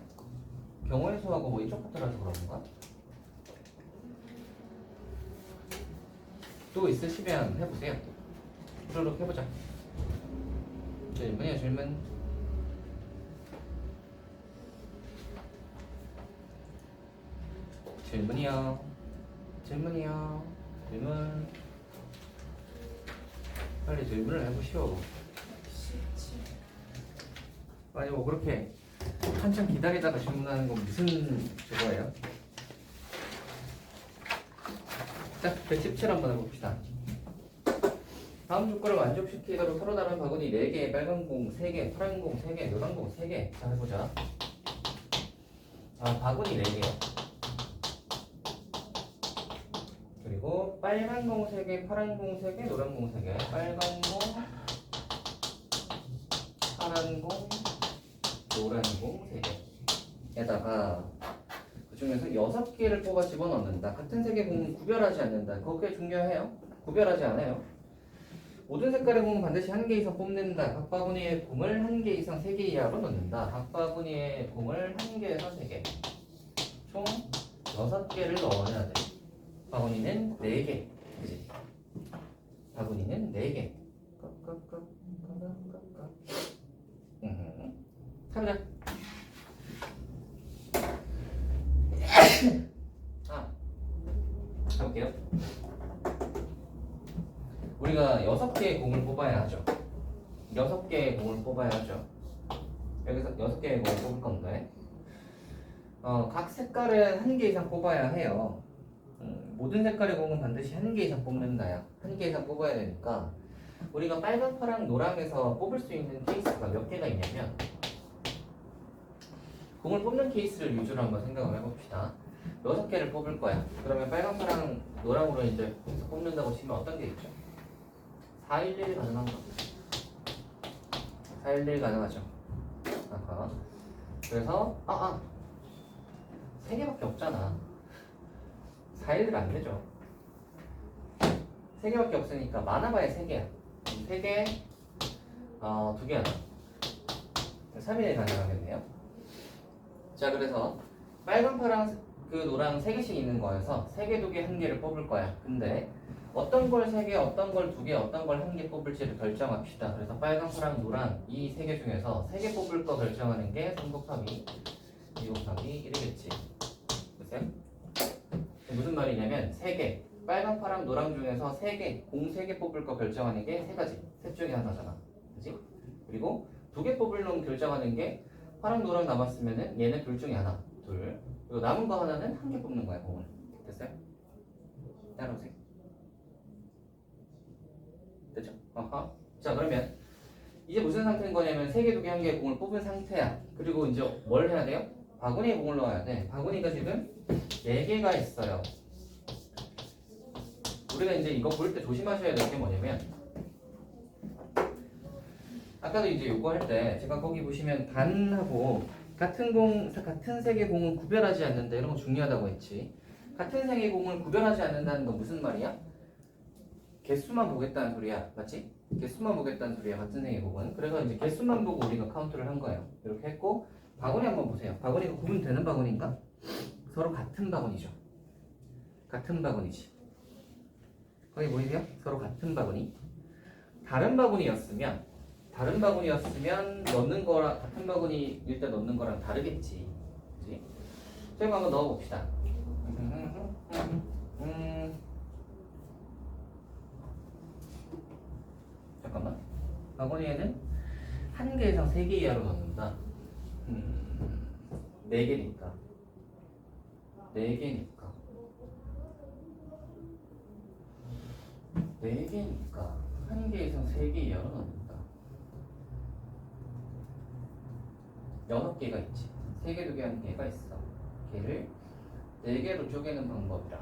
경우의 수하고 뭐 이쪽 같더라서 그런가? 또 있으시면 해보세요. 후루룩 해보자. 질문이요, 질문. 질문이요. 질문이요. 질문. 빨리 질문을 해보시오. 아니 뭐 그렇게 한참 기다리다가 질문하는 건 무슨 그거예요? 자, 117 한번 해봅시다. 다음 조건을 만족시키도록 서로 다른 바구니 4개, 빨간 공 3개, 파란 공 3개, 노란 공 3개. 자, 해보자. 바구니 4개요. 그리고 빨간 공 3개, 파란 공 3개, 노란 공 3개. 빨간 공, 파란 공, 노란 공 3개에다가 그 중에서 6개를 뽑아 집어넣는다. 같은 색의 공은 구별하지 않는다. 그거 꽤 중요해요. 구별하지 않아요. 모든 색깔의 공은 반드시 1개 이상 뽑는다. 각 바구니의 공을 1개 이상 3개 이하로 넣는다. 각 바구니의 공을 1개에서 3개. 총 6개를 넣어야 돼. 바구니는 4개. 그치? 바구니는 4개. 가보자. 가볼게요. 우리가 6개의 공을 뽑아야 하죠. 6개의 공을 뽑아야 하죠. 여기서 6개의 공을 뽑을 건데 각 색깔은 1개 이상 뽑아야 해요. 모든 색깔의 공은 반드시 1개 이상 뽑는다야. 1개 이상 뽑아야 되니까 우리가 빨강, 파랑, 노랑에서 뽑을 수 있는 케이스가 몇 개가 있냐면 공을 뽑는 케이스를 위주로 한번 생각을 해봅시다. 6개를 뽑을 거야. 그러면 빨강, 파랑, 노랑으로 이제 계속 뽑는다고 치면 어떤 게 있죠? 411 가능한가? 411 가능하죠. 아하. 그래서 3개밖에 없잖아. 411 안 되죠. 3개밖에 없으니까 많아봐야 3개야. 3개, 2개 하나. 3일에 가능하겠네요. 자, 그래서 빨간, 파랑, 노랑 3개씩 있는 거여서 3개, 2개, 1개를 뽑을 거야. 근데 어떤 걸 3개, 어떤 걸 2개, 어떤 걸 1개 뽑을지를 결정합시다. 그래서 빨강, 파랑, 노랑 이 3개 중에서 3개 뽑을 거 결정하는 게 3 곱하기 2 곱하기 1이겠지. 보세요. 무슨 말이냐면 3개, 빨강, 파랑, 노랑 중에서 3개, 공 3개 뽑을 거 결정하는 게 3가지. 셋 중에 하나잖아. 그치? 그리고 2개 뽑을 놈 결정하는 게 파랑, 노랑 남았으면은 얘는 둘 중에 하나, 둘. 그리고 남은 거 하나는 1개 뽑는 거야, 공을. 됐어요? 따라오세요. 됐죠? 어허. 자, 그러면 이제 무슨 상태인 거냐면 3개, 2개, 1개 공을 뽑은 상태야. 그리고 이제 뭘 해야 돼요? 바구니에 공을 넣어야 돼. 바구니가 지금 4개가 있어요. 우리가 이제 이거 볼 때 조심하셔야 될 게 뭐냐면 아까도 이제 요거 할 때 제가 거기 보시면 반하고 같은 색의 공은 구별하지 않는다 이런 거 중요하다고 했지. 같은 색의 공을 구별하지 않는다는 건 무슨 말이야? 개수만 보겠다는 소리야, 맞지? 개수만 보겠다는 소리야, 같은 색의 공은. 그래서 이제 개수만 보고 우리가 카운트를 한 거예요. 이렇게 했고 바구니 한번 보세요. 바구니가 구분되는 바구니인가? 서로 같은 바구니죠. 같은 바구니지. 거기 보이세요? 서로 같은 바구니. 다른 바구니였으면 넣는 거랑 같은 바구니일 때 넣는 거랑 다르겠지. 그치? 저희가 한번 넣어봅시다. 잠깐만. 바구니에는 한 개 이상 3개 이하로 넣는다. 4개니까. 4개니까. 4개니까. 한 개 이상 3개 이하로 넣는다. 6개가 있지. 3개, 2개, 1개가 있어. 걔를 4개로 쪼개는 방법이라.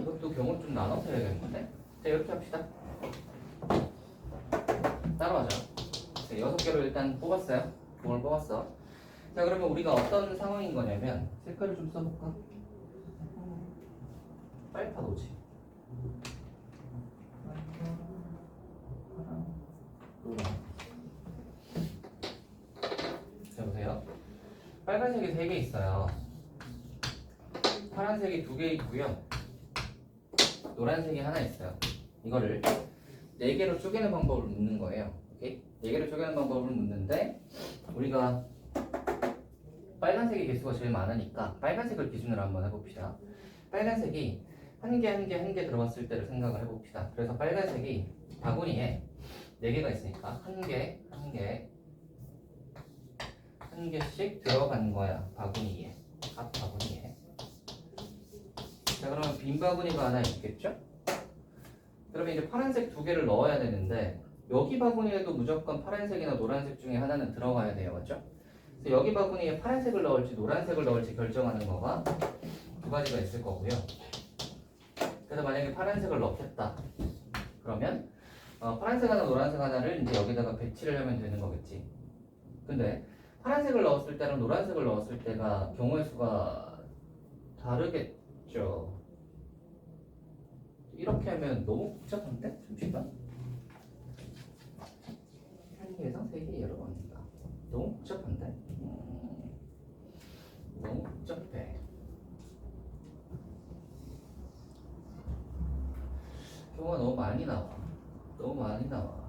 이것도 경우 좀 나눠서 해야겠는데? 자, 이렇게 합시다. 따로 하자. 6개로 일단 뽑았어요. 공을 뽑았어. 자, 그러면 우리가 어떤 상황인 거냐면, 색깔을 좀 써볼까? 빨파도지. 노랑. 자, 보세요. 빨간색이 3개 있어요. 파란색이 2개 있고요. 노란색이 하나 있어요. 이거를 4개로 쪼개는 방법을 묻는 거예요. 오케이? 4개로 쪼개는 방법을 묻는데 우리가 빨간색의 개수가 제일 많으니까 빨간색을 기준으로 한번 해봅시다. 빨간색이 한 개 들어갔을 때를 생각을 해봅시다. 그래서 빨간색이 바구니에 4개가 있으니까 한 개씩 들어간 거야. 바구니에. 앞 바구니에. 자, 그러면 빈 바구니가 하나 있겠죠? 그러면 이제 파란색 2개를 넣어야 되는데 여기 바구니에도 무조건 파란색이나 노란색 중에 하나는 들어가야 돼요, 맞죠? 그래서 여기 바구니에 파란색을 넣을지 노란색을 넣을지 결정하는 거가 2가지가 있을 거고요. 그래서 만약에 파란색을 넣겠다 그러면 파란색 하나 노란색 하나를 이제 여기다가 배치를 하면 되는 거겠지. 근데 파란색을 넣었을 때랑 노란색을 넣었을 때가 경우의 수가 다르겠죠. 이렇게 하면 너무 복잡한데? 잠시만. 한 개 이상 3개 이하로 넣는다. 너무 복잡한데? 너무 복잡해. 경우가 너무 많이 나와.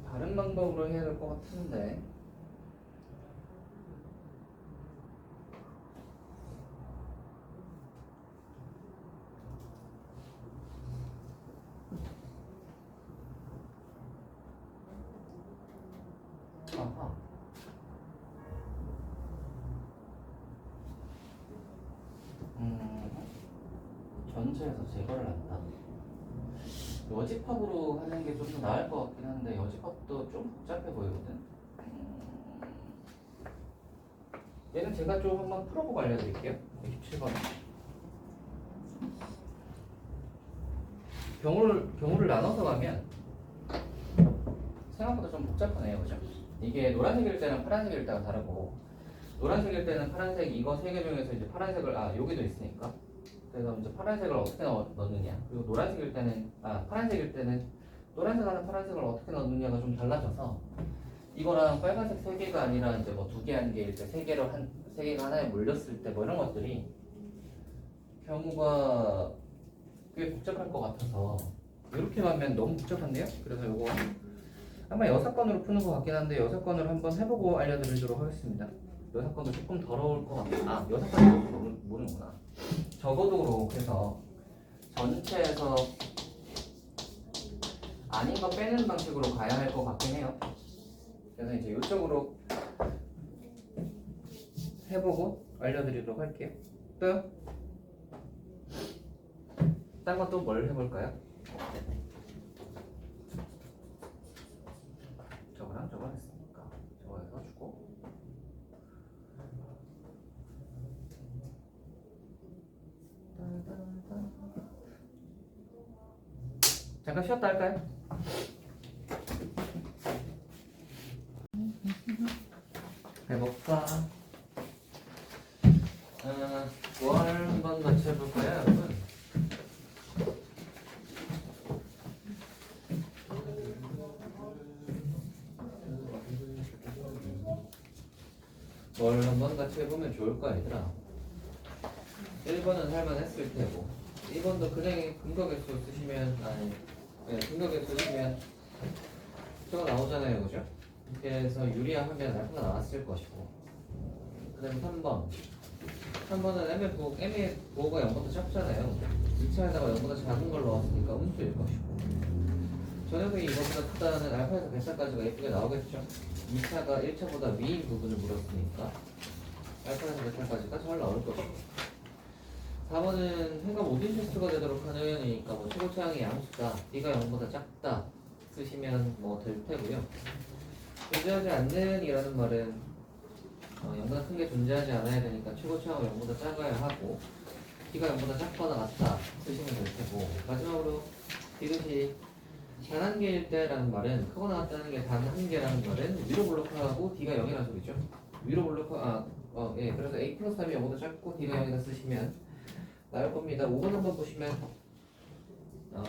다른 방법으로 해야 될 것 같은데. 아하. 전체에서 제거를 한다. 여집합으로 하는 게 좀 더 나을 것 같긴 한데 여집합도 좀 복잡해 보이거든. 얘는 제가 좀 한번 풀어보고 알려드릴게요. 27번. 경우를 나눠서 가면 생각보다 좀 복잡하네요, 그죠? 이게 노란색일 때는 파란색일 때가 다르고 노란색일 때는 파란색 이거 3개 중에서 이제 파란색을 여기도 있으니까 그래서 이제 파란색을 어떻게 넣느냐 그리고 노란색일 때는 파란색일 때는 노란색 하나 파란색을 어떻게 넣느냐가 좀 달라져서 이거랑 빨간색 3개가 아니라 이제 뭐 2개, 1개일 때 3개가 하나에 몰렸을 때 뭐 이런 것들이 경우가 꽤 복잡할 것 같아서 이렇게 하면 너무 복잡한데요? 그래서 이거 아마 6건으로 푸는 것 같긴 한데 6건으로 한번 해보고 알려드리도록 하겠습니다. 6건도 조금 더러울 것 같아. 6건도 모르는구나. 적어도로 해서 전체에서 아닌 거 빼는 방식으로 가야 할 것 같긴 해요. 그래서 이제 이쪽으로 해보고 알려드리도록 할게요. 또요? 딴 건 또 뭘 해볼까요? 저거랑 저거 했으니까 저거 해서 주고 잠깐 쉬었다 할까요? 해볼까? 뭘 한번 같이 해볼까요, 여러분? 뭘 한번 같이 해보면 좋을까, 얘들아? 1번은 할만했을 테고 2번도 그냥 근거계수 쓰시면 근거계수 쓰시면 저거 나오잖아요, 그죠? 그래서 유리화하면 알파가 나왔을 것이고 그 다음에 3번은 M의 부호가 0보다 작잖아요. 2차에다가 0보다 작은 걸 넣었으니까 음수일 것이고 저 녀석이 이거보다 크다는 알파에서 벳사까지가 예쁘게 나오겠죠? 2차가 1차보다 위인 부분을 물었으니까 알파에서 벳사까지가 잘 나올 것이고 4번은 행과 모든 실수가 되도록 하는이니까 뭐 최고 차항의 양수다 D가 0보다 작다 쓰시면 뭐 될 테고요. 존재하지 않는 이라는 말은 0보다 큰 게 존재하지 않아야 되니까 최고 차항은 0보다 작아야 하고 D가 0보다 작거나 같다 쓰시면 될 테고 마지막으로 이것이 단 한 개일 때라는 말은 크거나 같다는 게 단 한 개라는 말은 위로 블록하고 D가 0이라는 소리죠. 위로 블록하 그래서 A 플러스 3이 0보다 작고 D가 0이다 쓰시면 나올 겁니다. 5번 한번 보시면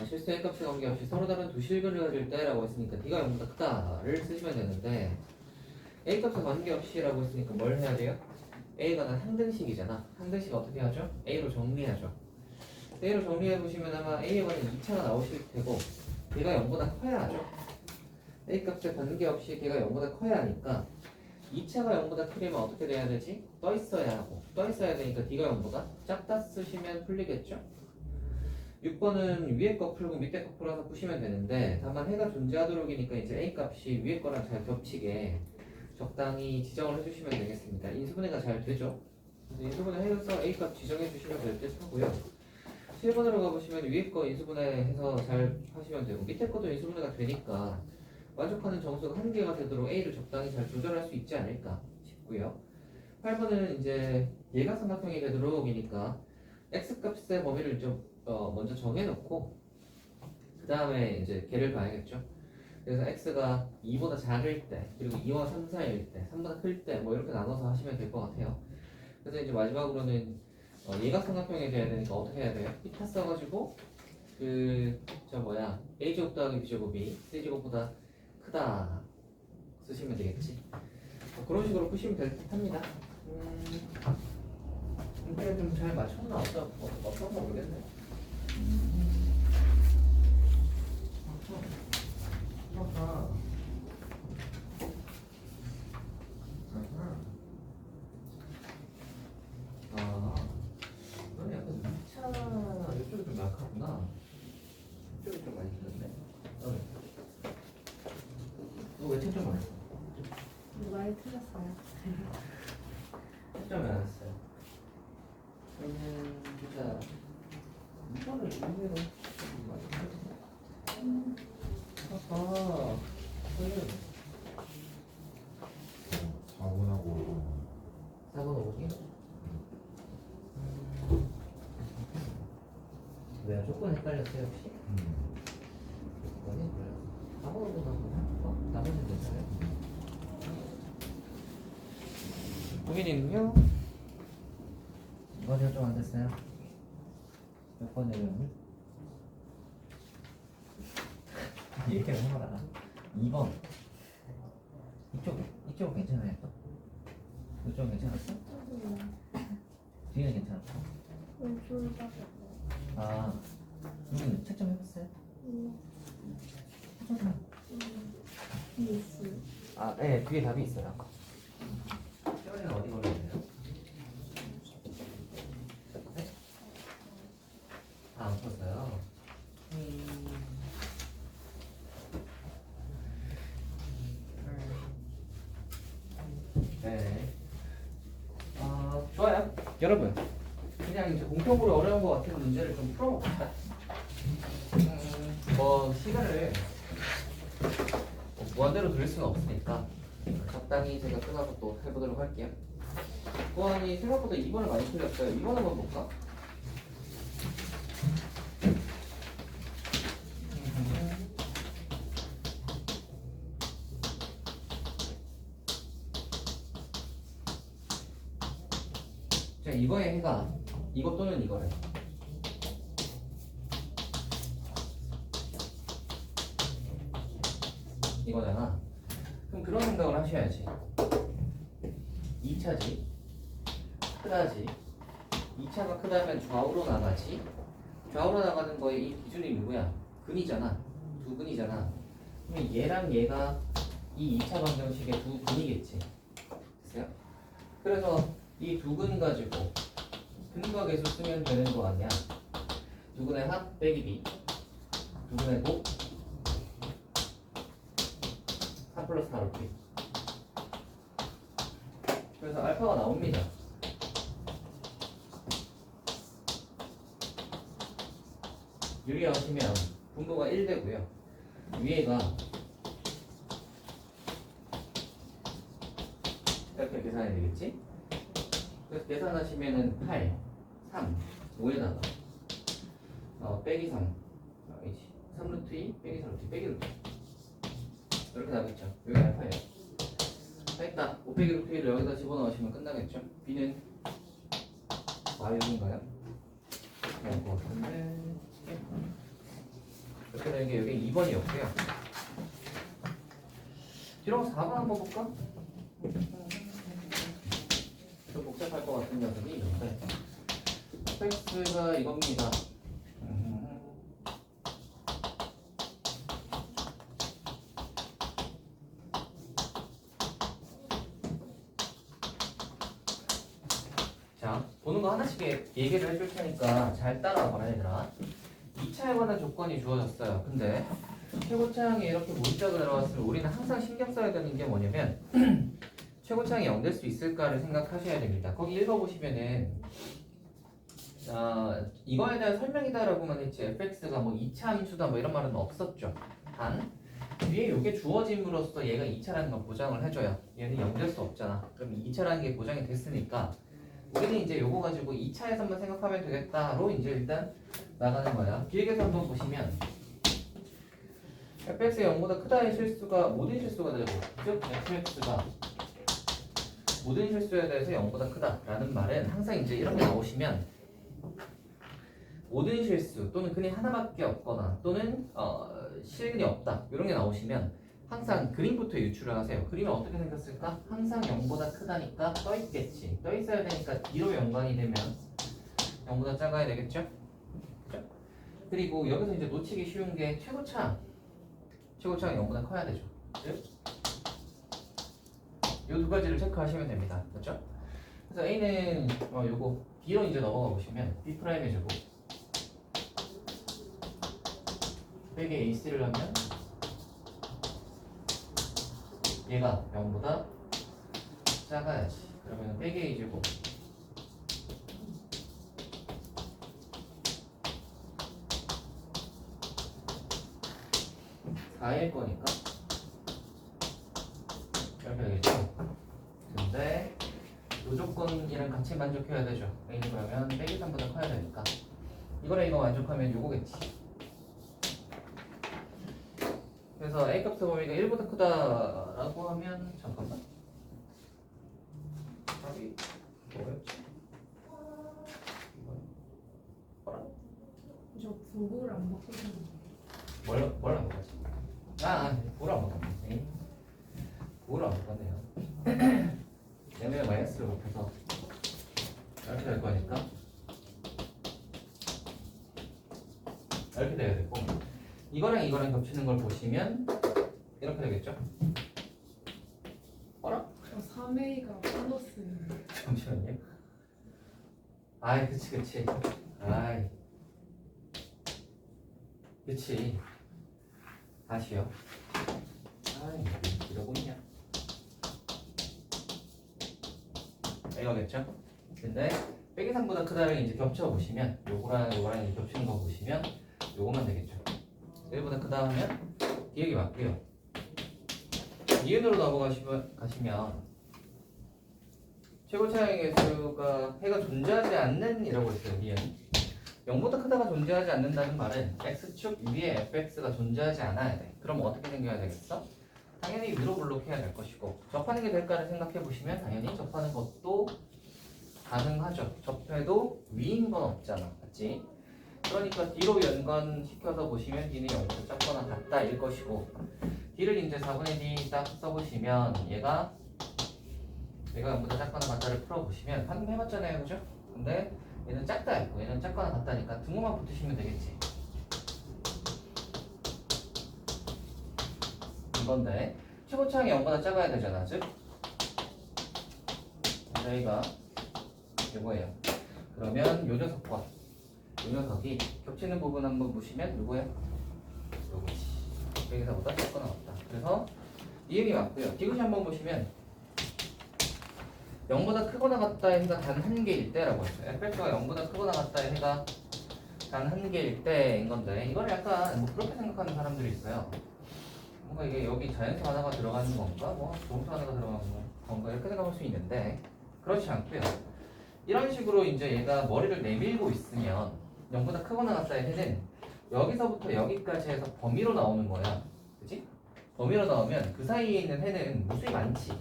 실수의 값에 관계없이 서로 다른 두 실근을 가질 때라고 했으니까 D가 0보다 크다를 쓰시면 되는데 A 값에 관계없이 라고 했으니까 뭘 해야 돼요? A가 난 항등식이잖아. 항등식 어떻게 하죠? A로 정리하죠. A로 정리해보시면 아마 A에 관한 2차가 나오실 테고 D가 0보다 커야 하죠. A 값에 관계없이 D가 0보다 커야 하니까 2차가 0보다 크려면 어떻게 돼야 되지? 떠 있어야 하고 떠 있어야 되니까 D가 0보다 작다 쓰시면 풀리겠죠? 6번은 위에 거 풀고 밑에 거 풀어서 푸시면 되는데 다만 해가 존재하도록이니까 이제 A 값이 위에 거랑 잘 겹치게 적당히 지정을 해주시면 되겠습니다. 인수분해가 잘 되죠? 그래서 인수분해 해서 A 값 지정해 주시면 될 듯 하고요. 7번으로 가보시면 위에 거 인수분해해서 잘 하시면 되고 밑에 것도 인수분해가 되니까 만족하는 정수가 한 개가 되도록 A를 적당히 잘 조절할 수 있지 않을까 싶고요. 8번은 이제 예각삼각형이 되도록이니까 X값의 범위를 좀 먼저 정해놓고 그 다음에 이제 걔를 봐야겠죠. 그래서 X가 2보다 작을 때 그리고 2와 3 사이일 때 3보다 클 때 뭐 이렇게 나눠서 하시면 될 것 같아요. 그래서 이제 마지막으로는 예각삼각형이 돼야 되니까 어떻게 해야 돼요? 피타 써가지고 A제곱 더하기 B제곱이 C제곱보다 크다 쓰시면 되겠지. 그런 식으로 푸시면 될 듯 합니다. 이게 좀 잘 맞췄나 어떤가 모르겠네. 너는 약간 2차 이쪽이 좀 약하구나. 이쪽이 좀 많이 틀렸네. 너왜 채점 안 했어? 많이 틀렸어요. 채점을 안 했어요. 진짜 이거를 의외로 많이 틀렸네. 아하. 사고나고 4번 5기? 왜 조건 헷갈렸어요 혹시? 조건이 뭐야? 4번 5번 나머지는 괜찮아요? 고민이는요? 어디가 좀 안 됐어요? 몇 번 내려오니? 얘기를 해봐라. 2번 이쪽은 괜찮아요 또? 이쪽은 괜찮았어? 뒤는 괜찮았어? 왼쪽을 봐. 채점 해봤어요? 있어요. 네, 뒤에 답이 있어요. 시간이는 어디 걸렸나요? 네? 안 풀었어요. 네. 좋아요. 여러분, 그냥 이제 공통으로 어려운 것 같은 문제를 좀 풀어봅시다. 뭐 시간을 뭐 무한대로 돌릴 수는 없으니까 적당히 제가 끊어서 또 해보도록 할게요. 보안이 생각보다 2번을 많이 풀렸어요. 2번 한번 볼까? 자, 이거의 해가 이거 또는 이거래. 이거잖아. 그럼 그런 생각을 하셔야지. 2차지 크다지. 2차가 크다면 좌우로 나가지. 좌우로 나가는 거의 이 기준이 누구야? 근이잖아. 두 근이잖아. 그럼 얘랑 얘가 이 2차 방정식의 두 근이겠지. 됐어요? 그래서 이 두 근 가지고 근과 계수 쓰면 되는 거 아니야? 두 근의 합 빼기 b, 두 근의 곱 4 플러스 4로 b. 그래서 알파가 나옵니다. 유리하시면 분모가 1 되고요. 위에가 이렇게 계산이 되겠지? 그래서 계산하시면은 8, 3, 5에다가 빼기 3, 3루트 2, 빼기 4루트 2, 빼기 루트 이렇게 나오겠죠? 여기 알파예요. 됐다. 5 빼기 루트 1을 여기다 집어넣으시면 끝나겠죠? b는 y인가요? 그럴 것 같은데 이렇게 되는 게 여기 2번이었고요. 뒤로 4번 한번 볼까? 좀 복잡할 것 같은 녀석이 있는데 fx가 이겁니다. 자, 보는 거 하나씩 얘기를 해줄 테니까 잘 따라와봐라 얘들아. 2차에 관한 조건이 주어졌어요. 근데 최고차항이 이렇게 문자가 들어왔으면 우리는 항상 신경 써야 되는 게 뭐냐면 최고차항이 0 될 수 있을까를 생각하셔야 됩니다. 거기 읽어보시면은 이거에 대한 설명이다라고만 했지 fx가 뭐 2차 함수다 뭐 이런 말은 없었죠. 단 뒤에 이게 주어짐으로써 얘가 2차라는 걸 보장을 해줘요. 얘는 0 될 수 없잖아. 그럼 2차라는 게 보장이 됐으니까 우리는 이제 요거 가지고 2차에서만 생각하면 되겠다로 이제 일단 나가는 거야. 기획에서 한번 보시면 fx가 0보다 크다의 실수가 모든 실수가 되고 즉 fx가 모든 실수에 대해서 0보다 크다라는 말은 항상 이제 이렇게 나오시면 모든 실수 또는 근이 하나밖에 없거나 또는 실근이 없다 이런 게 나오시면 항상 그림부터 유출을 하세요. 그림이 어떻게 생겼을까? 항상 0보다 크다니까 떠 있겠지. 떠 있어야 되니까 D로 연관이 되면 0보다 작아야 되겠죠? 그죠? 그리고 여기서 이제 놓치기 쉬운 게 최고차항이 0보다 커야 되죠. 이 두 가지를 체크하시면 됩니다. 그렇죠? 그래서 A는 요거 B로 이제 넘어가 보시면 B 프라임의 제곱 빼기 AC를 하면 얘가 0보다 작아야지. 그러면 빼기 A 제곱 (4일) 거니까 이렇게 되겠죠. 근데 무조건이랑 같이 만족해야 되죠. A는 그러면 빼기 3보다 커야 되니까 이거랑 이거 만족하면 요거겠지. 그래서 A 값의 범위가 1보다 크다라고 하면 잠깐만 답이 뭐였지? 뭐라? 저 부호를 안 바꾸셨는데. 뭘 안 바꿨지? 부호를 안 바꿨네. 부호를 안 바꿨네요. 내면 마이너스를 곱해서 이렇게 될 거니까 이렇게 돼야 되고 이거랑 겹치는 걸 보시면 이렇게 되겠죠? 어라? 저 3A가 플러스. 잠시만요. 아이 그치 아이 그치 다시요. 아이 이러고 있냐 이거겠죠? 근데 빼기 3보다 크다를 이제 겹쳐 보시면 요거랑 요거랑 이제 겹치는 거 보시면 요거만 되겠죠. 1보다 크다 하면 기억이 맞고요. 니은으로 가시면 최고 차항의 개수가 해가 존재하지 않는 이라고 했어요. 니은 0보다 크다가 존재하지 않는다는 말은 x축 위에 fx가 존재하지 않아야 돼. 그럼 어떻게 생겨야 되겠어? 당연히 위로 블록해야 될 것이고 접하는 게 될까를 생각해 보시면 당연히 접하는 것도 가능하죠. 접해도 위인 건 없잖아. 맞지? 그러니까 D로 연관시켜서 보시면 D는 0보다 작거나 같다 일 것이고 D를 이제 4분의 D 딱 써보시면 얘가 0보다 작거나 같다를 풀어보시면 방금 해봤잖아요. 그죠? 근데 얘는 작다 했고 얘는 작거나 같다니까 등호만 붙으시면 되겠지. 이건데 최고차항이 0보다 작아야 되잖아. 즉 저희가 이거예요. 그러면 요 녀석과 요 녀석이 겹치는 부분 한번 보시면 누구예요? 요거지. 여기서보다 작거나 같다. 그래서 이음이 맞고요. 디귿이 한번 보시면 0보다 크거나 같다의 해가 단 한 개일 때라고 했어요. fx가 0보다 크거나 같다의 해가 단 한 개일 때인 건데 이걸 약간 뭐 그렇게 생각하는 사람들이 있어요. 뭔가 이게 여기 자연수 하나가 들어가는 건가? 뭐 정수 하나가 들어가는 건가? 이렇게 생각할 수 있는데 그렇지 않고요. 이런 식으로 이제 얘가 머리를 내밀고 있으면 0보다 크거나 같다의 해는 여기서부터 여기까지 해서 범위로 나오는 거야. 그치? 범위로 나오면 그 사이에 있는 해는 무수히 많지.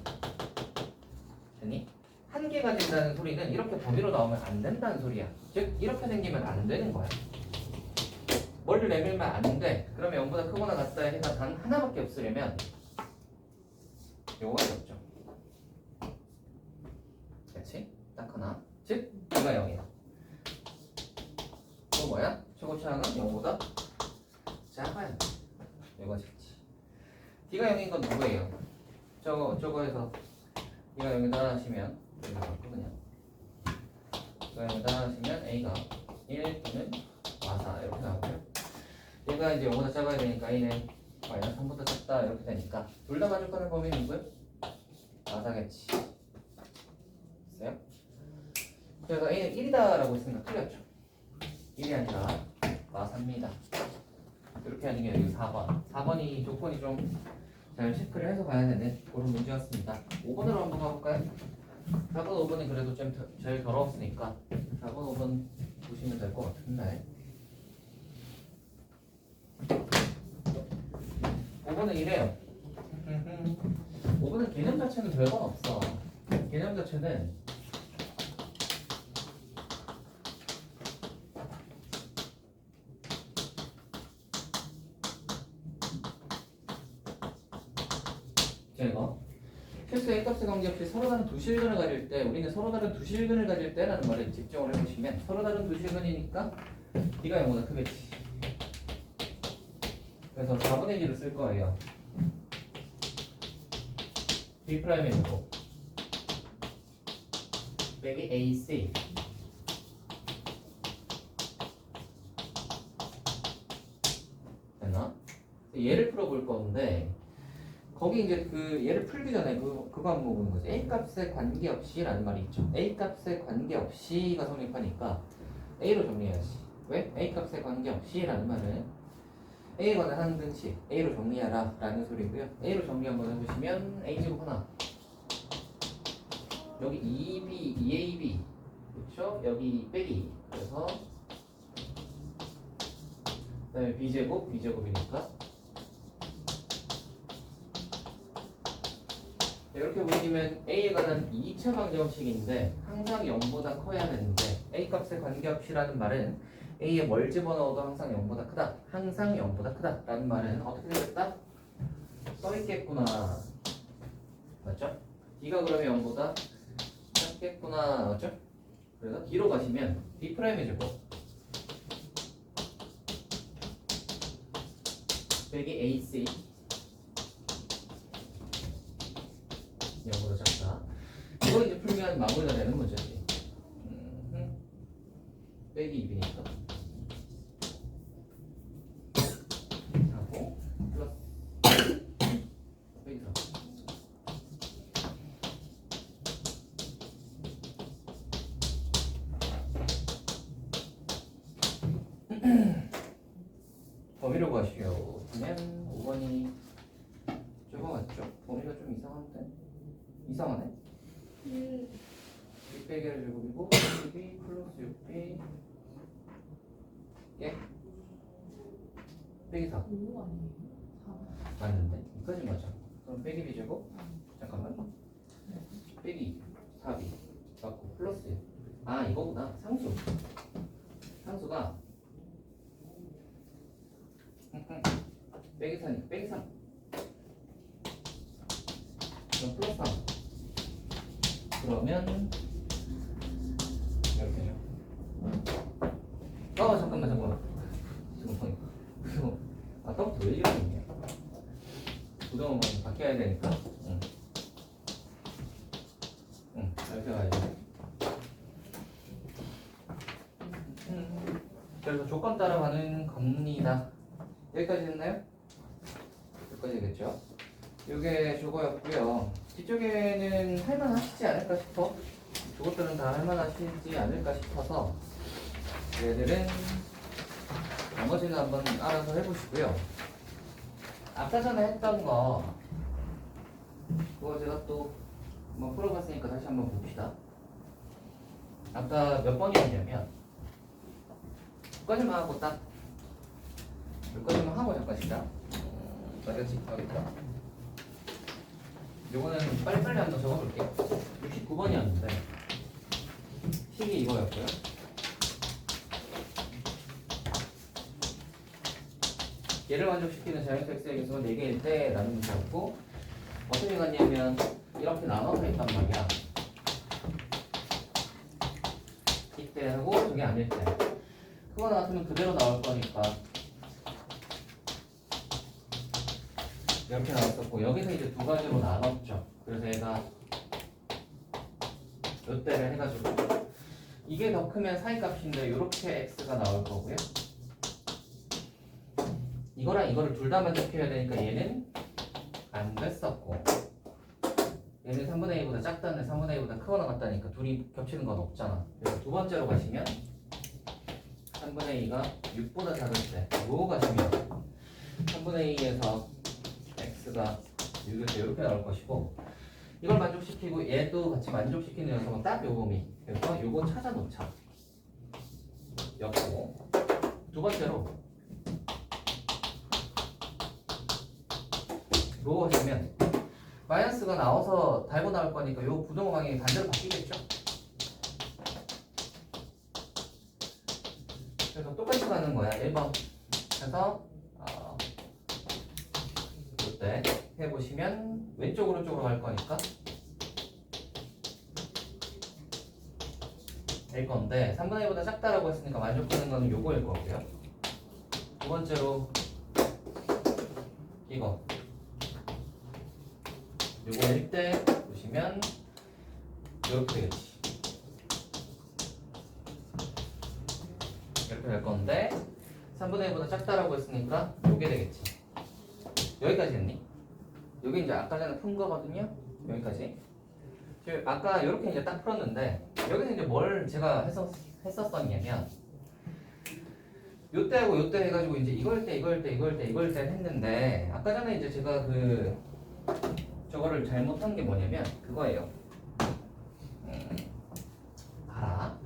됐니? 한 개가 된다는 소리는 이렇게 범위로 나오면 안 된다는 소리야. 즉 이렇게 생기면 안 되는 거야. 머리를 내밀면 안 돼. 그러면 0보다 크거나 같다의 해가 단 하나밖에 없으려면 요거가 없죠. 그렇지? 딱 하나. 즉 D가 0이다. 또 뭐야? 최고차항은 0보다 작아야 돼. 이거지. D가 0인 건 누구예요? 저거에서 D가 0이다 하시면 여기서 갖고 그냥 D가 0이다 하시면 A가 1 또는 마사 이렇게 나오고요. 얘가 이제 0보다 작아야 되니까 A는 마이너스 3보다 작다 이렇게 되니까 둘 다 만족하는 범위 누구예요? 마사겠지. 됐어요? 그래서 A는 1이다라고 했으니까 틀렸죠. 1이 아니라 마사입니다. 이렇게 하는 게 여기 4번. 4번이 조건이 좀 잘 체크를 해서 가야 되는 그런 문제였습니다. 5번으로 한번 가볼까요? 4번, 5번이 그래도 좀 제일 더러웠으니까 4번, 5번 보시면 될 것 같은데 5번은 이래요. 5번은 개념 자체는 별건 없어. 개념 자체는 이거 필수 A값의 관계없이 서로 다른 두 실근을 가질 때 우리는 서로 다른 두 실근을 가질 때라는 말에 집중을 해보시면 서로 다른 두 실근이니까 D가 0보다 크겠지. 그래서 4분의 1을 쓸 거예요. B'의 제곱 빼기 AC 됐나? 얘를 풀어볼 건데 거기 이제 그 얘를 풀기 전에 그거 한번 보는 거지. A 값에 관계없이라는 말이 있죠. A 값에 관계없이가 성립하니까 A로 정리해야지. 왜? A 값에 관계없이라는 말은 A에 관한 항등식 A로 정리하라 라는 소리고요. A로 정리 한번 해보시면 A제곱 하나 여기 2B, 2AB 그렇죠? 여기 빼기 그래서 그 다음에 B제곱, B제곱이니까 이렇게 보시면 A에 관한 2차 방정식인데 항상 0보다 커야 하는데 A 값에 관계없이라는 말은 A에 뭘 집어넣어도 항상 0보다 크다. 항상 0보다 크다 라는 말은 어떻게 되겠다? 써있겠구나. 맞죠? D가 그러면 0보다 작겠구나. 맞죠? 그래서 D로 가시면 B'의 제곱 빼기 AC 0보다 작다. 이거 이제 풀면 마무리가 되는 문제지. 빼기 2이니까 하고 플러스 빼기 3. 범위로 가시오. 그러면 5번이 저거 같죠? 범위가 좀 이상한데? 이상하네? 6 빼기 를 제곱이고 12 플러스 6b 예? 빼기 4 5 아니에요? 4. 맞는데? 여기까지 맞아. 그럼 빼기 b 제곱? 잠깐만. 빼기 4b 맞고 플러스 1. 아 이거구나. 상수가 빼기 4니까 빼기 3 그럼 플러스 3 그러면 이렇게죠. 잠깐만 지금 그리고 아까부터 왜 이러냐 부동은 바뀌어야 되니까 응 이렇게 가야지. 그래서 조건 따라가는 겁니다. 여기까지 됐나요? 여기까지 되겠죠? 이게 저거였고요. 뒤쪽에는 할만하시지 않을까 싶어. 저것들은 다 할만하시지 않을까 싶어서 얘들은 나머지는 한번 알아서 해보시고요. 아까 전에 했던 거 그거 제가 또 한번 풀어봤으니까 다시 한번 봅시다. 아까 몇 번이었냐면 여기까지만 하고 딱 여기까지만 하고 잠깐 쉬자. 여기까지 하겠다. 요거는 빨리빨리 한번 적어볼게요. 69번이었는데 식이 이거였고요. 얘를 만족시키는 자연수 x의 개수가 4개일 때 라는 문제였고 어떻게 갔냐면 이렇게 나눠서 있단 말이야. 이때 하고 저게 아닐 때 그거 나왔으면 그대로 나올 거니까 이렇게 나왔었고 여기서 이제 두 가지로 나눴죠. 그래서 얘가 요때를 해가지고 이게 더 크면 사이값인데 이렇게 x가 나올 거고요. 이거랑 이거를 둘 다 만족해야 되니까 얘는 안 됐었고 얘는 3분의 2보다 작다는데 3분의 2보다 크거나 같다니까 둘이 겹치는 건 없잖아. 그래서 두 번째로 가시면 3분의 2가 6보다 작을 때 요 가시면 3분의 2에서 x가 6에서 이렇게 나올 것이고 이걸 만족시키고 얘도 같이 만족시키는 녀석은 딱 요 범위. 그래서 요거 찾아놓자 였고 두 번째로 로 하시면 마이너스가 나와서 달고 나올 거니까 요 부동호 방향이 반대로 바뀌겠죠. 그래서 똑같이 가는 거야. 1번 그래서 이때 해보시면 왼쪽 오른쪽으로 갈 거니까 될 건데 3분의 1보다 작다라고 했으니까 만족하는 거는 요거일 거고요. 두 번째로 이거 요거일 때 보시면 이렇게 되겠지. 이렇게 될 건데 3분의 1보다 작다라고 했으니까 요게 되겠지. 여기까지 했니? 여기 이제 아까 전에 푼 거거든요. 여기까지. 아까 이렇게 이제 딱 풀었는데 여기서 이제 뭘 제가 했었었냐면 요때하고 요때 해가지고 이제 이걸 때 했는데 아까 전에 이제 제가 저거를 잘못한 게 뭐냐면 그거예요. 봐라.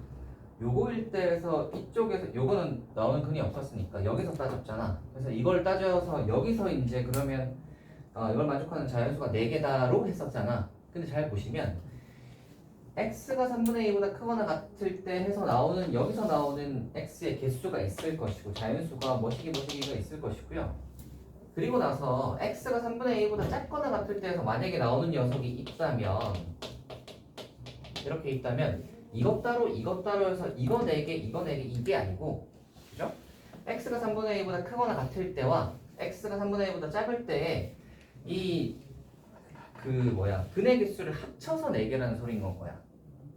요거일 때에서 이쪽에서 요거는 나오는 근이 없었으니까 여기서 따졌잖아. 그래서 이걸 따져서 여기서 이제 그러면 이걸 만족하는 자연수가 4개다로 했었잖아. 근데 잘 보시면 x가 3분의 2보다 크거나 같을 때 해서 나오는 여기서 나오는 x의 개수가 있을 것이고 자연수가 뭐시기가 있을 것이고요. 그리고 나서 x가 3분의 2보다 작거나 같을 때 해서 만약에 나오는 녀석이 있다면 이렇게 있다면 이것 따로 해서 이거 4개 이게 아니고 그죠? x가 3분의 2보다 크거나 같을 때와 x가 3분의 2보다 작을 때에 근의 개수를 합쳐서 4개라는 소리인 건 거야.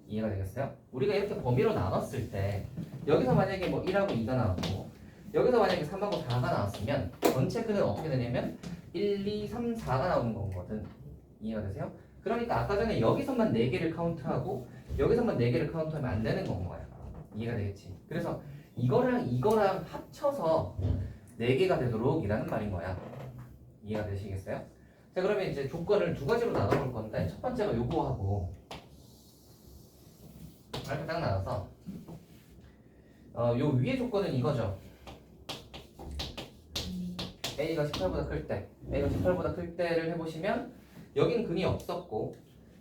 이해가 되겠어요? 우리가 이렇게 범위로 나눴을 때 여기서 만약에 뭐 1하고 2가 나왔고 여기서 만약에 3하고 4가 나왔으면 전체 근은 어떻게 되냐면 1, 2, 3, 4가 나오는 거거든. 이해가 되세요? 그러니까 아까 전에 여기서만 4개를 카운트하고 여기서만 4개를 카운트하면 안 되는 건 거야. 이해가 되겠지? 그래서 이거랑 합쳐서 4개가 되도록 이라는 말인 거야. 이해가 되시겠어요? 자, 그러면 이제 조건을 두 가지로 나눠볼 건데 첫 번째가 요거하고 이렇게 딱 나눠서 요 위에 조건은 이거죠. A가 18보다 클 때, A가 18보다 클 때를 해보시면 여기는 근이 없었고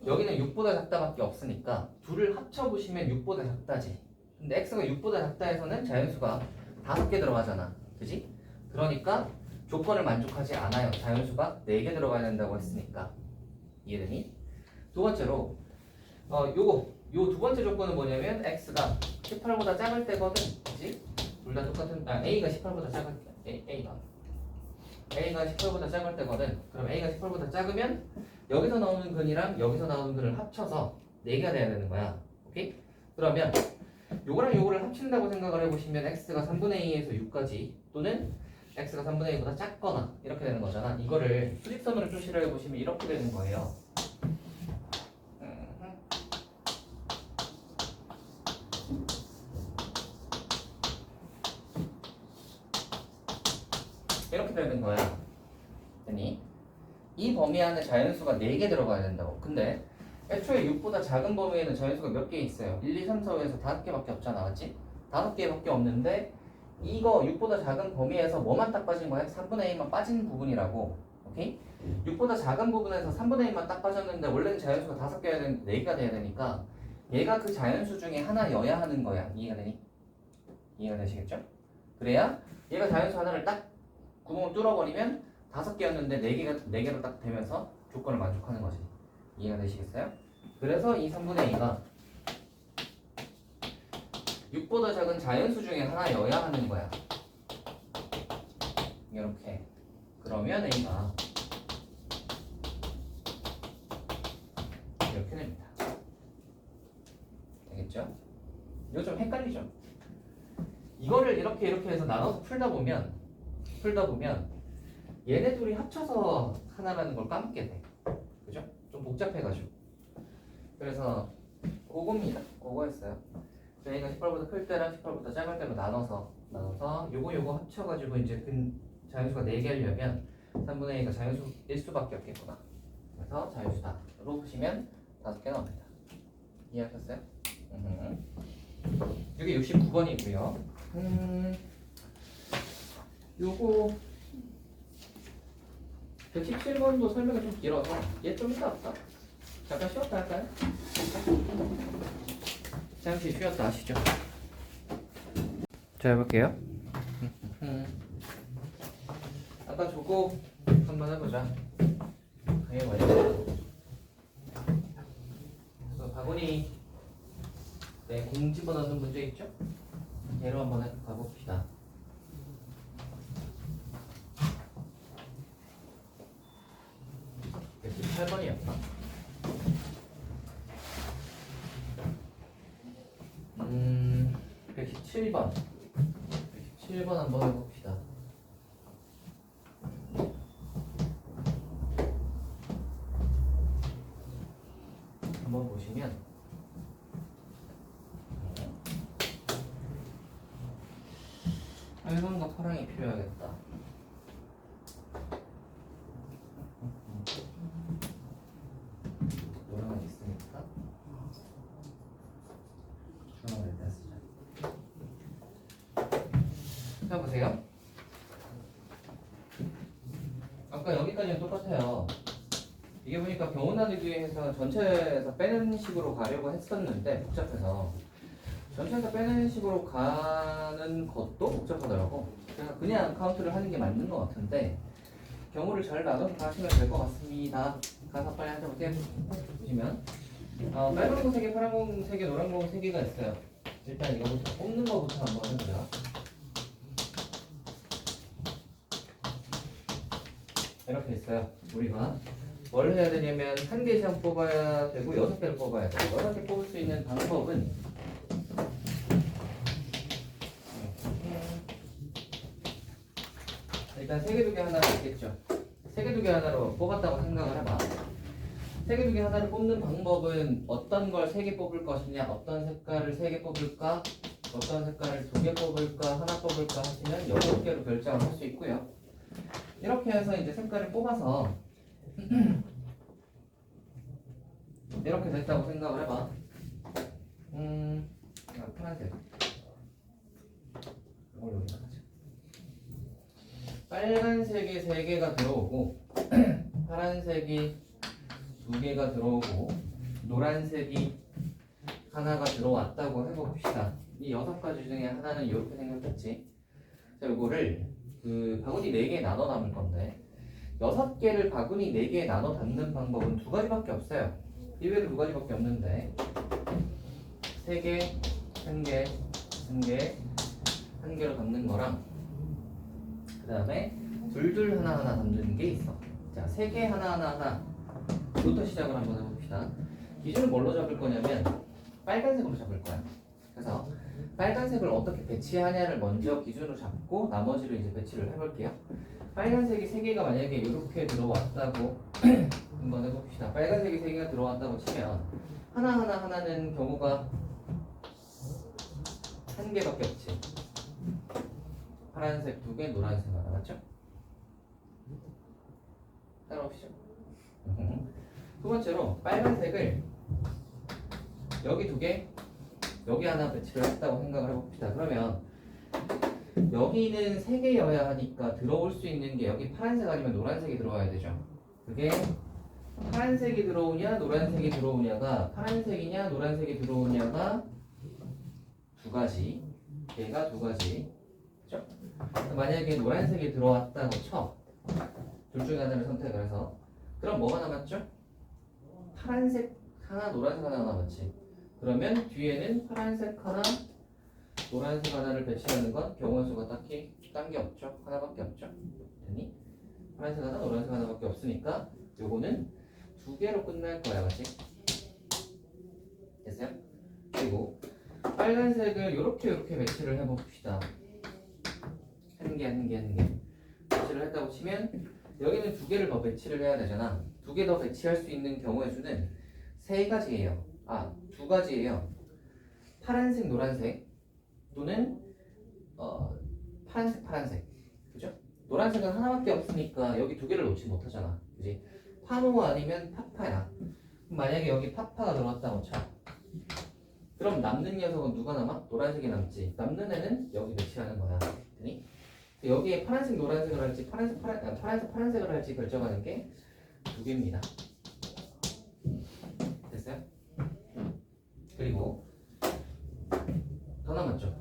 여기는 6보다 작다밖에 없으니까 둘을 합쳐보시면 6보다 작다지. 근데 X가 6보다 작다 해서는 자연수가 5개 들어가잖아. 그지? 그러니까 조건을 만족하지 않아요. 자연수가 4개 들어가야 된다고 했으니까. 이해되니? 두 번째로 요 두 번째 조건은 뭐냐면 X가 18보다 작을 때거든. 그지? 둘 다 똑같은 A가 18보다 작을 때 A가 18보다 작을 때거든. 그럼 A가 18보다 작으면 여기서 나오는 근이랑 여기서 나오는 근을 합쳐서 4개가 돼야 되는 거야. 오케이? 그러면 요거랑 요거를 합친다고 생각을 해보시면 X가 3분의 2에서 6까지 또는 X가 3분의 2보다 작거나 이렇게 되는 거잖아. 이거를 수직선으로 표시를 해보시면 이렇게 되는 거예요. 이렇게 되는 거야. 아니, 이 범위 안에 자연수가 4개 들어가야 된다고. 근데 애초에 6보다 작은 범위에는 자연수가 몇 개 있어요? 1, 2, 3, 4, 5에서 5개밖에 없잖아. 맞지? 5개밖에 없는데 이거 6보다 작은 범위에서 뭐만 딱 빠진 거야? 3분의 1만 빠진 부분이라고. 오케이? 6보다 작은 부분에서 3분의 1만 딱 빠졌는데 원래는 자연수가 5개여야 되는데 4개가 돼야 되니까 얘가 그 자연수 중에 하나여야 하는 거야. 이해가 되니? 이해가 되시겠죠? 그래야 얘가 자연수 하나를 딱 구멍을 뚫어버리면 5개였는데 4개로 딱 되면서 조건을 만족하는 거지. 이해가 되시겠어요? 그래서 이 3분의 2가 6보다 작은 자연수 중에 하나여야 하는 거야. 이렇게. 그러면 A가 이렇게 됩니다. 되겠죠? 이거 좀 헷갈리죠? 이거를 이렇게 해서 나눠서 풀다 보면 얘네 둘이 합쳐서 하나라는 걸 까먹게 돼. 그죠? 좀 복잡해가지고. 그래서 그겁니다. 그거였어요. A가 18보다 클 때랑 18보다 작을 때로 나눠서 요거 합쳐가지고 이제 자연수가 4개 하려면 3분의 2가 자연수일 수밖에 없겠구나. 그래서 자연수다로 보시면 5개 나옵니다. 이해하셨어요? 이게 69번이고요. 요거 117번도 설명이 좀 길어서 얘 좀 이따 할까? 잠깐 쉬었다 할까요? 잠시 쉬었다 하시죠. 자, 해볼게요. 아까 저거 한번 해보자. 당연히 말이야. 바구니 공 집어넣는 문제 있죠? 얘로 한번 가봅시다. 네, 8번이었나? 117번 117번 한번 해봅시다. 한번 보시면 빨강과 파랑이 필요하겠다. 노랑은 있으니까 주황을 일단 쓰자. 자, 보세요. 아까 여기까지는 똑같아요. 이게 보니까 병원 나누기 위해서 전체에서 빼는 식으로 가려고 했었는데 복잡해서 전체에서 빼는 식으로 가는 것도 복잡하더라고. 그래서 그냥 카운트를 하는 게 맞는 것 같은데 경우를 잘 나눠서 가시면 될 것 같습니다. 가서 빨리 앉아보세요. 보시면 빨간 공 3개, 파란 공 3개, 노란 공 3개가 있어요. 일단 이거부터 뽑는 거부터 한번 해보자. 이렇게 있어요. 우리가 뭘 해야 되냐면 한 개 이상 뽑아야 되고 6개를 뽑아야 돼요. 6개 뽑을 수 있는 방법은 일단 3개, 2개 하나로 있겠죠. 3개, 2개 하나로 뽑았다고 생각을 해봐. 3개, 2개 하나를 뽑는 방법은 어떤 걸 3개 뽑을 것이냐, 어떤 색깔을 3개 뽑을까, 어떤 색깔을 2개 뽑을까 하나 뽑을까 하시면 6개로 결정을 할 수 있고요. 이렇게 해서 이제 색깔을 뽑아서 이렇게 됐다고 생각을 해봐. 파란색. 이걸 여기다 하자. 빨간색이 3개가 들어오고 파란색이 2개가 들어오고 노란색이 하나가 들어왔다고 해봅시다. 이 6가지 중에 하나는 이렇게 생겼겠지. 자, 요거를 그 바구니 4개에 나눠 담을 건데 6개를 바구니 4개에 나눠 담는 방법은 2가지밖에 없어요. 이외에도 2가지밖에 없는데 3개, 1개, 1개, 1개로 담는 거랑 그 다음에 둘둘 하나하나 담는 게 있어. 자, 3개 하나하나 부터 시작을 한번 해봅시다. 기준을 뭘로 잡을 거냐면 빨간색으로 잡을 거야. 그래서 빨간색을 어떻게 배치하냐를 먼저 기준으로 잡고 나머지를 이제 배치를 해볼게요. 빨간색이 3개가 만약에 이렇게 들어왔다고 한번 해봅시다. 빨간색이 3개가 들어왔다고 치면 하나는 경우가 1개밖에 없지. 파란색 2개, 노란색 하나, 맞죠? 따라오시죠. 두 번째로 빨간색을 여기 2개, 여기 하나 배치를 했다고 생각을 해봅시다. 그러면 여기는 3개여야 하니까 들어올 수 있는 게 여기 파란색 아니면 노란색이 들어와야 되죠. 그게 파란색이 들어오냐 노란색이 들어오냐가 파란색이냐 노란색이 들어오냐가 2가지. 얘가 2가지. 그죠? 만약에 노란색이 들어왔다고 쳐. 둘 중에 하나를 선택을 해서 그럼 뭐가 남았죠? 파란색 하나 노란색 하나 남았지. 그러면 뒤에는 파란색 하나 노란색 하나를 배치하는 건 경우의 수가 딱히 딴 게 없죠. 하나밖에 없죠. 됐니? 파란색 하나 노란색 하나밖에 없으니까 요거는 2개로 끝날 거야. 맞지? 됐어요? 그리고 빨간색을 이렇게 배치를 해봅시다. 한 개 배치를 했다고 치면 여기는 2개를 더 배치를 해야 되잖아. 2개 더 배치할 수 있는 경우의 수는 3가지예요. 2가지예요. 파란색, 노란색 또는 파란색. 그죠? 노란색은 하나밖에 없으니까 여기 2개를 놓지 못하잖아. 그지? 파노 아니면 파파야. 만약에 여기 파파가 들어왔다고 쳐. 그럼 남는 녀석은 누가 남아? 노란색이 남지. 남는 애는 여기 배치하는 거야. 됐니? 여기에 파란색, 노란색을 할지 파란색을 할지 결정하는 게 2개입니다. 됐어요? 그리고 더 남았죠.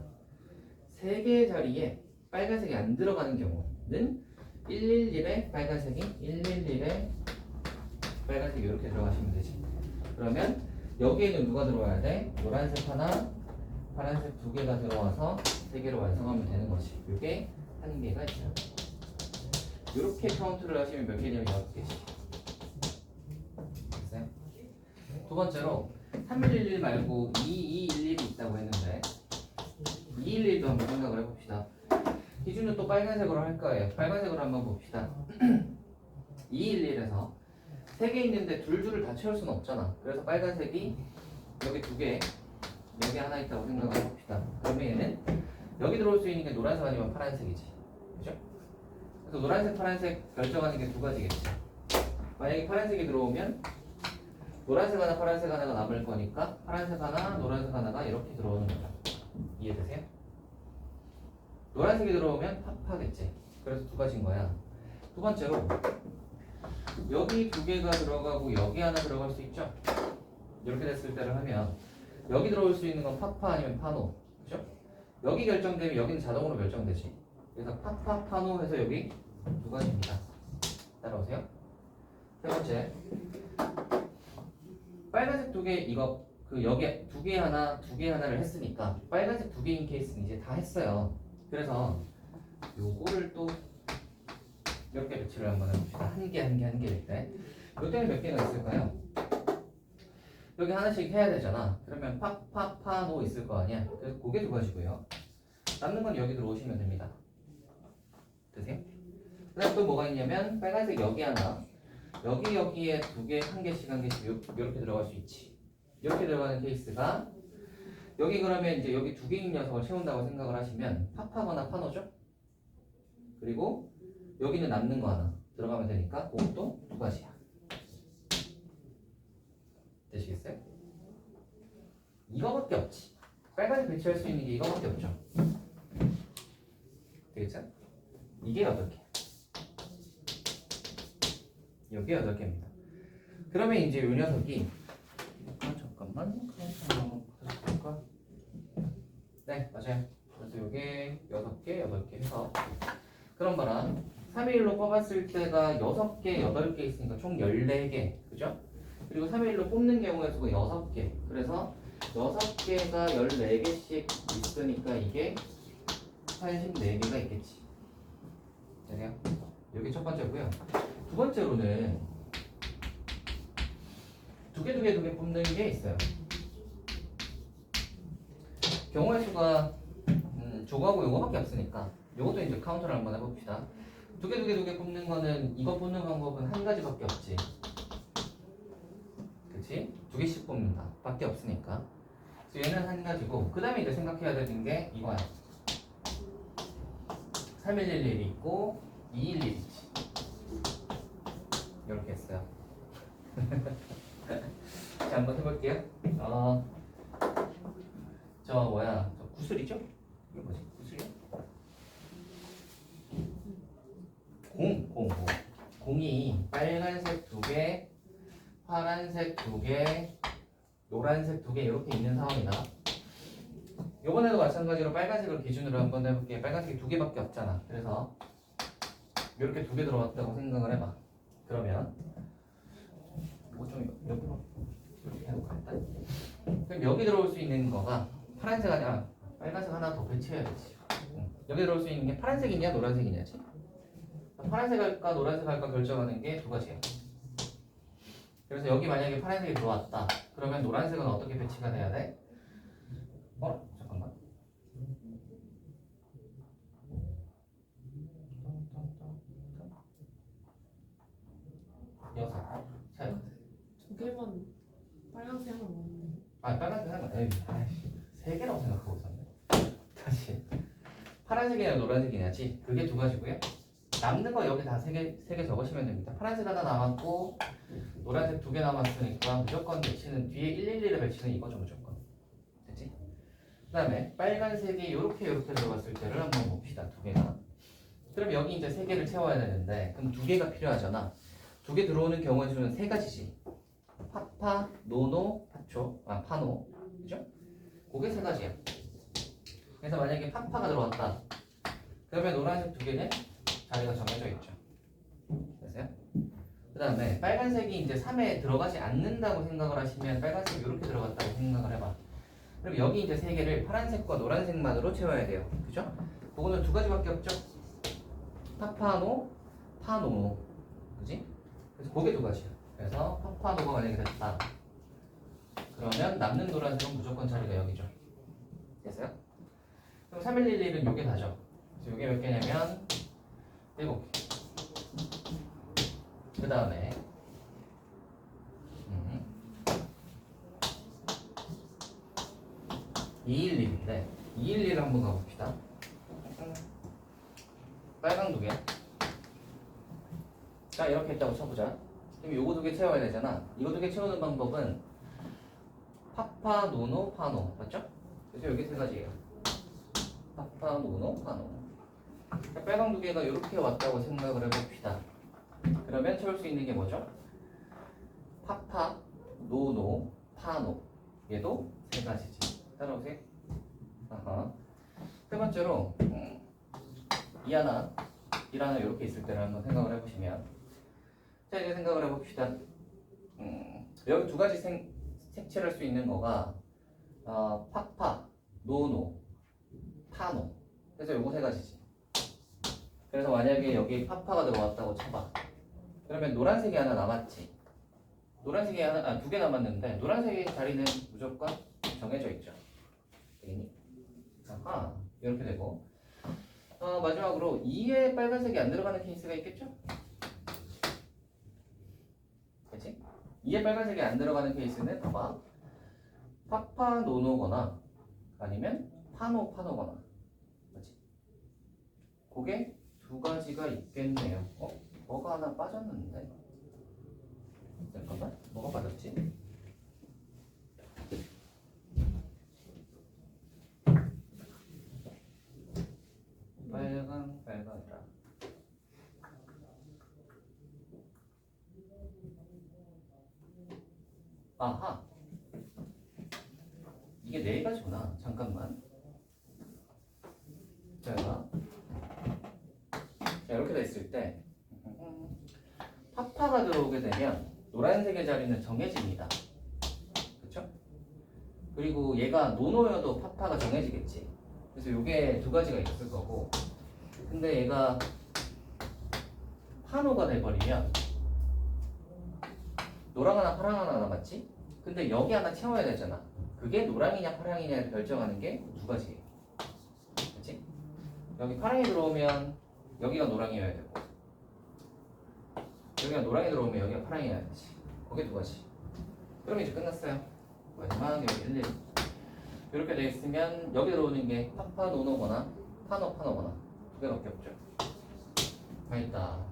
3개의 자리에 빨간색이 안 들어가는 경우는 111에 빨간색이 111에 빨간색이 이렇게 들어가시면 되지. 그러면 여기에는 누가 들어와야 돼? 노란색 하나, 파란색 2개가 들어와서 3개로 완성하면 되는 거지. 이게 1개가 있죠. 이렇게 카운트를 하시면 몇 개냐면 6개씩. 됐어요? 두 번째로 3111 말고 2211이 있다고 했는데 211도 한번 생각을 해봅시다. 기준은 또 빨간색으로 할 거예요. 빨간색으로 한번 봅시다. 211에서 3개 있는데 둘을 다 채울 수는 없잖아. 그래서 빨간색이 여기 2개, 여기 하나 있다고 생각을 해봅시다. 그러면 얘는 여기 들어올 수 있는 게 노란색 아니면 파란색이지. 그죠? 그래서 노란색, 파란색 결정하는 게 2가지겠지. 만약에 파란색이 들어오면 노란색 하나, 파란색 하나가 남을 거니까 파란색 하나, 노란색 하나가 이렇게 들어오는 거죠. 이해되세요? 노란색이 들어오면 파파겠지. 그래서 2가지인 거야. 두 번째로 여기 2개가 들어가고 여기 하나 들어갈 수 있죠? 이렇게 됐을 때를 하면 여기 들어올 수 있는 건 파파 아니면 파노. 그죠? 여기 결정되면 여기는 자동으로 결정되지. 그래서 파파, 파노 해서 여기 2가지입니다. 따라오세요. 세 번째, 빨간색 2개 이거 여기 2개 하나를 했으니까 빨간색 2개인 케이스는 이제 다 했어요. 그래서 요거를 또 이렇게 배치를 한번 해봅시다. 한 개일 때. 요때는 몇 개가 있을까요? 여기 하나씩 해야 되잖아. 그러면 파노 있을 거 아니야. 그래서 그게 2가지고요. 남는 건 여기 들어오시면 됩니다. 되세요? 그 다음 또 뭐가 있냐면 빨간색 여기 하나, 여기에 2개, 1개씩 이렇게 들어갈 수 있지. 이렇게 들어가는 케이스가 여기 그러면 이제 여기 두 개인 녀석을 채운다고 생각을 하시면 파파거나 파노죠? 그리고 여기는 남는 거 하나 들어가면 되니까 그것도 두 가지야. 되시겠어요? 이거밖에 없지. 빨간색 배치할 수 있는 게 이거밖에 없죠. 되겠죠? 이게 8개. 여기 8개입니다. 그러면 이제 이 녀석이 잠깐만 볼까? 네, 맞아요. 그래서 요게 6개, 8개 해서 그럼 봐라. 3의1로 뽑았을 때가 6개, 8개 있으니까 총 14개. 그죠? 그리고 3의 1로 뽑는 경우의 수가 6개. 그래서 6개가 14개씩 있으니까 이게 84개가 있겠지. 되세요? 이게 첫 번째고요. 두 번째로는 두 개 뽑는 게 있어요. 경우의 수가 저거하고 요거밖에 없으니까 요것도 이제 카운터를 한번 해봅시다. 두 개 뽑는 거는 이거 뽑는 방법은 한 가지밖에 없지. 그치? 2개씩 뽑는다 밖에 없으니까. 그래서 얘는 한 가지고 그 다음에 이제 생각해야 되는 게 이거야. 3111이 있고 211이 있지. 이렇게 했어요. 자, 한번 해볼게요. 저 구슬이죠? 이거 뭐지? 구슬이야? 공이 빨간색 2개, 파란색 2개, 노란색 2개 이렇게 있는 상황이다. 요번에도 마찬가지로 빨간색을 기준으로 한번 해볼게요. 빨간색이 2개밖에 없잖아. 그래서 이렇게 2개 들어왔다고 생각을 해봐. 그러면 이거 좀 옆으로 이렇게 해볼까 일단. 그럼 여기 들어올 수 있는 거가 파란색 아니야. 빨간색 하나 더 배치해야지. 여기 들어올 수 있는 게 파란색이냐 노란색이냐지. 파란색 할까 노란색 할까 결정하는 게 두 가지야. 그래서 여기 만약에 파란색이 들어왔다. 그러면 노란색은 어떻게 배치가 돼야 돼? 잠깐만. 여섯. 세. 두 개만 빨간색 하나 먹는데. 빨간색 하나. 세 개라고 생각하고 있었네. 다시. 파란색이냐 노란색이냐지. 그게 두 가지고요. 남는 거 여기 다 세 개 적으시면 됩니다. 파란색 하나 남았고 노란색 2개 남았으니까 무조건 배치는 뒤에 111을 배치는 이거죠 무조건. 됐지? 그 다음에 빨간색이 이렇게 들어갔을 때를 한번 봅시다. 2개가. 그럼 여기 이제 3개를 채워야 되는데 그럼 2개가 필요하잖아. 2개 들어오는 경우의 수는 3가지지. 파파, 노노, 파노. 그죠? 그게 3가지야. 그래서 만약에 파파가 들어왔다. 그러면 노란색 2개는 자리가 정해져 있죠. 됐어요? 그 다음에 빨간색이 이제 3에 들어가지 않는다고 생각을 하시면 빨간색이 이렇게 들어갔다고 생각을 해봐. 그럼 여기 이제 3개를 파란색과 노란색만으로 채워야 돼요. 그죠? 그거는 2가지밖에 없죠? 파파노, 파노노. 그지? 그래서 그게 2가지야. 그래서 파파노가 만약에 됐다. 그러면 남는 노란색은 무조건 자리가 여기죠. 됐어요? 그럼 3111은 요게 다죠. 그래서 요게 몇 개냐면 7개. 그 다음에 211인데 211을 한번 가봅시다. 빨강 2개. 자 이렇게 했다고 쳐보자. 그럼 요거 2개 채워야 되잖아. 이거 2개 채우는 방법은 파파, 노노, 파노 맞죠? 그래서 여기 3가지예요. 파파, 노노, 파노. 빨강 2개가 이렇게 왔다고 생각을 해봅시다. 그러면 채울 수 있는 게 뭐죠? 파파, 노노, 파노. 얘도 3가지지. 따라오세요. 세 번째로 이 하나, 일 하나 이렇게 있을 때를 한번 생각을 해보시면 자 이제 생각을 해봅시다. 여기 2가지 색칠할 수 있는 거가 파파, 노노, 파노. 그래서 요거 3가지지. 그래서 만약에 여기 파파가 들어왔다고 쳐봐. 그러면 노란색이 하나 남았지. 노란색이 하나, 2개 남았는데 노란색의 자리는 무조건 정해져 있죠. 되겠니? 이렇게 되고 마지막으로 2에 빨간색이 안 들어가는 케이스가 있겠죠? 그치? 2에 빨간색이 안 들어가는 케이스는 봐봐. 파파 노노거나 아니면 파노거나. 그렇지? 그게 두 가지가 있겠네요. 뭐가 하나 빠졌는데? 잠깐만, 뭐가 빠졌지? 빨강이라. 아하, 이게 네 가지구나. 잠깐만. 자, 이렇게 됐을 때 파파가 들어오게 되면 노란색의 자리는 정해집니다. 그렇죠? 그리고 얘가 노노여도 파파가 정해지겠지. 그래서 요게 두 가지가 있을 거고, 근데 얘가 파노가 돼버리면 노랑 하나 파랑 하나 남았지? 근데 여기 하나 채워야 되잖아. 그게 노랑이냐 파랑이냐를 결정하는 게 두 가지예요. 그렇지? 여기 파랑이 들어오면 여기가 노랑이어야 되고, 여기가 노랑이 들어오면 여기가 파랑이어야 되지. 그게 두 가지. 그럼 이제 끝났어요. 마지막 여기 1, 2 이렇게 되어 있으면 여기 들어오는 게 파노거나 파노거나 두 개밖에 없죠. 다 있다.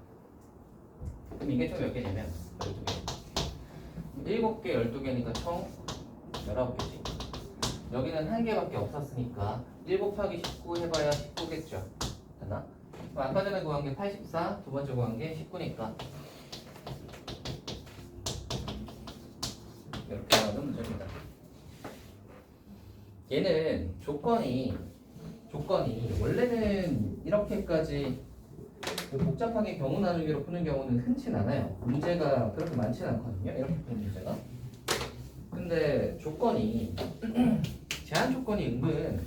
그럼 이게 총 몇 개냐면 12개. 7개, 12개니까 총 19개지. 여기는 한 개밖에 없었으니까 1 곱하기 19 해봐야 19겠죠. 됐나? 아까 전에 구한 게 84, 두 번째 구한 게 19니까 이렇게 나오는 문제입니다. 얘는 조건이 원래는 이렇게까지 복잡하게 경우 나누기로 푸는 경우는 흔치 않아요. 문제가 그렇게 많지는 않거든요. 이렇게 푸는 문제가. 근데 조건이 제한 조건이 은근